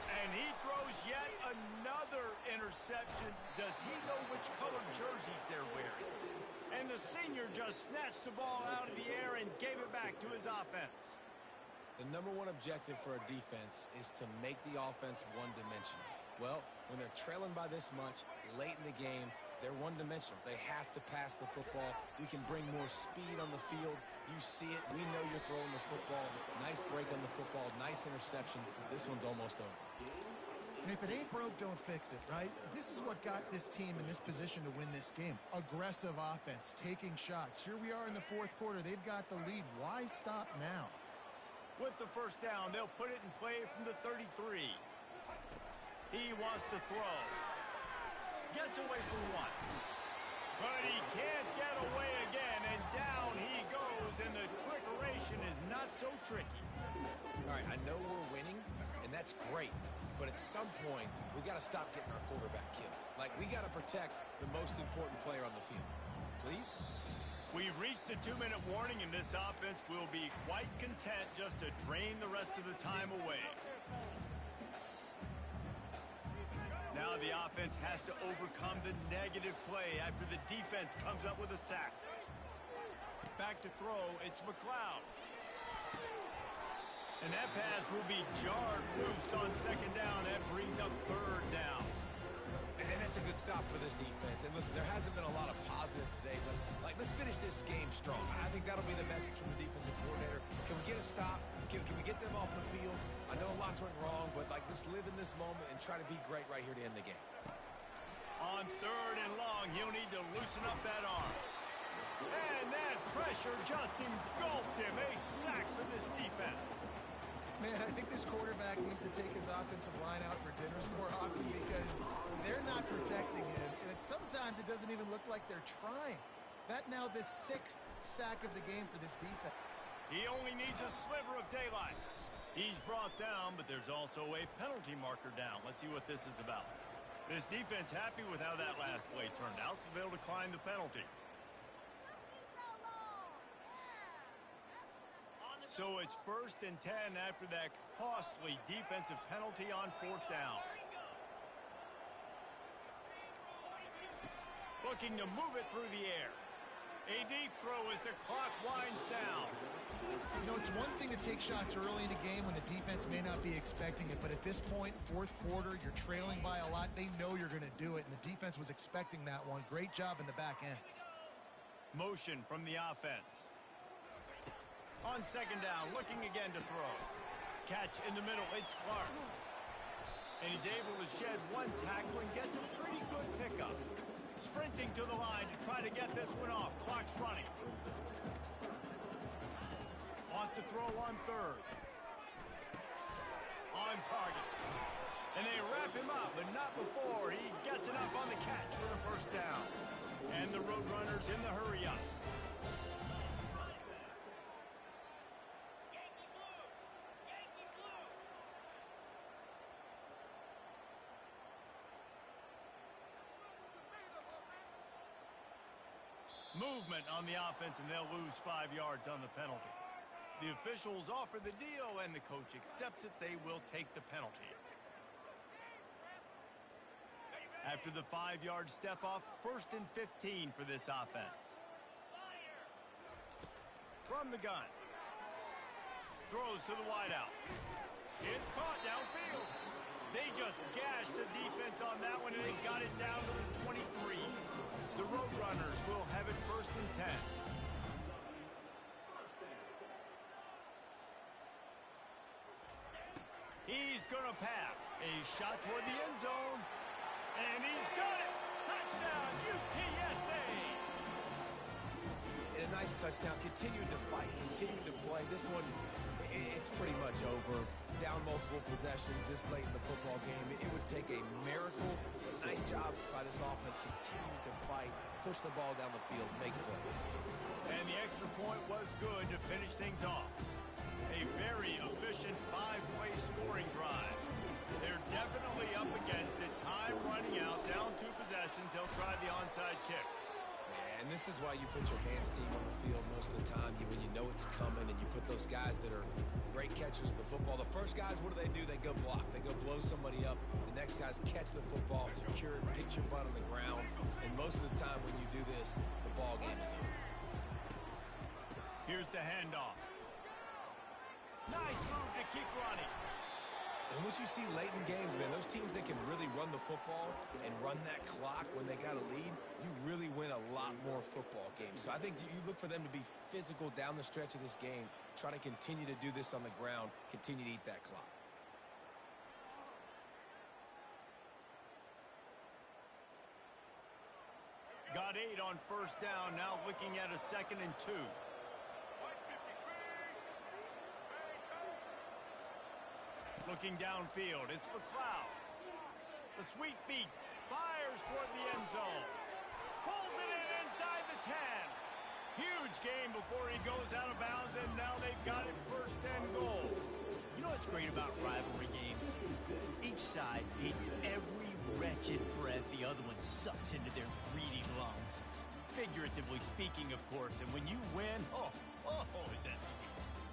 And he throws yet another interception. Does he know which colored jerseys they're wearing? And the senior just snatched the ball out of the air and gave it back to his offense. The number one objective for a defense is to make the offense one-dimensional. Well, when they're trailing by this much late in the game, they're one-dimensional. They have to pass the football. We can bring more speed on the field. You see it. We know you're throwing the football. Nice break on the football. Nice interception. This one's almost over. And if it ain't broke, don't fix it, right? This is what got this team in this position to win this game. Aggressive offense, taking shots. Here we are in the fourth quarter. They've got the lead. Why stop now? With the first down, they'll put it in play from the 33. He wants to throw. Gets away from one. But he can't get away again, and down he goes, and the trickeration is not so tricky. All right, I know we're winning, and that's great. But at some point, we got to stop getting our quarterback killed. Like, we got to protect the most important player on the field. Please? We've reached the 2-minute warning, and this offense will be quite content just to drain the rest of the time away. Now the offense has to overcome the negative play after the defense comes up with a sack. Back to throw, it's McLeod. And that pass will be jarred loose on second down. That brings up third down. And that's a good stop for this defense. And listen, there hasn't been a lot of positive today, but like, let's finish this game strong. I think that'll be the message from the defensive coordinator. Can we get a stop? Can we get them off the field? I know lots went wrong, but like, let's live in this moment and try to be great right here to end the game. On third and long, he'll need to loosen up that arm. And that pressure just engulfed him. A sack for this defense. Man, I think this quarterback needs to take his offensive line out for dinners more often because they're not protecting him. And sometimes it doesn't even look like they're trying. That now the 6th sack of the game for this defense. He only needs a sliver of daylight. He's brought down, but there's also a penalty marker down. Let's see what this is about. This defense happy with how that last play turned out, so they'll decline the penalty. So it's 1st and 10 after that costly defensive penalty on 4th down. Looking to move it through the air. A deep throw as the clock winds down. You know, it's one thing to take shots early in the game when the defense may not be expecting it, but at this point, fourth quarter, you're trailing by a lot. They know you're going to do it, and the defense was expecting that one. Great job in the back end. Motion from the offense. On second down, looking again to throw. Catch in the middle, it's Clark. And he's able to shed one tackle and gets a pretty good pickup. Sprinting to the line to try to get this one off. Clock's running. Wants to throw on third. On target. And they wrap him up, but not before he gets enough on the catch for the first down. And the Roadrunners in the hurry up. Movement on the offense, and they'll lose 5 yards on the penalty. The officials offer the deal, and the coach accepts it. They will take the penalty. After the 5-yard step-off, 1st and 15 for this offense. From the gun. Throws to the wideout. It's caught downfield. They just gashed the defense on that one, and they got it down to the 23. The Roadrunners will have it 1st and 10. He's going to pass. A shot toward the end zone. And he's got it. Touchdown, UTSA. And a nice touchdown. Continuing to fight, continuing to play. This one, it's pretty much over. Down multiple possessions this late in the football game. It would take a miracle. Nice job by this offense. Continuing to fight, push the ball down the field, make plays. And the extra point was good to finish things off. A very efficient 5-way scoring drive. They're definitely up against it. Time running out, down 2 possessions. They'll try the onside kick. And this is why you put your hands team on the field most of the time. When you know it's coming, and you put those guys that are great catchers of the football. The first guys, what do? They go block. They go blow somebody up. The next guys catch the football, secure it, get your butt on the ground. And most of the time when you do this, the ball game is over. Here's the handoff. Nice move to keep running. And what you see late in games, man, those teams that can really run the football and run that clock when they got a lead, you really win a lot more football games. So I think you look for them to be physical down the stretch of this game, try to continue to do this on the ground, continue to eat that clock. Got 8 on 1st down, now looking at a 2nd and 2. Looking downfield, it's McLeod. The sweet feet fires toward the end zone. Pulls it in inside the 10. Huge game before he goes out of bounds, and now they've got it 1st and goal. You know what's great about rivalry games? Each side hates every wretched breath the other one sucks into their greedy lungs. Figuratively speaking, of course, and when you win, is that sweet.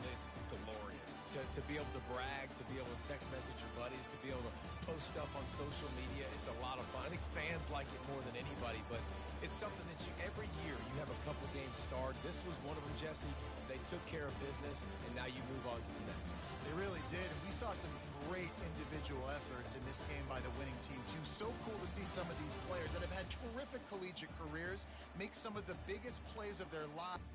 It's glorious. To be able to brag, to be able to text message your buddies, to be able to post stuff on social media, it's a lot of fun. I think fans like it more than anybody, but it's something that every year you have a couple games start. This was one of them, Jesse. They took care of business, and now you move on to the next. They really did, and we saw some great individual efforts in this game by the winning team, too. So cool to see some of these players that have had terrific collegiate careers make some of the biggest plays of their lives.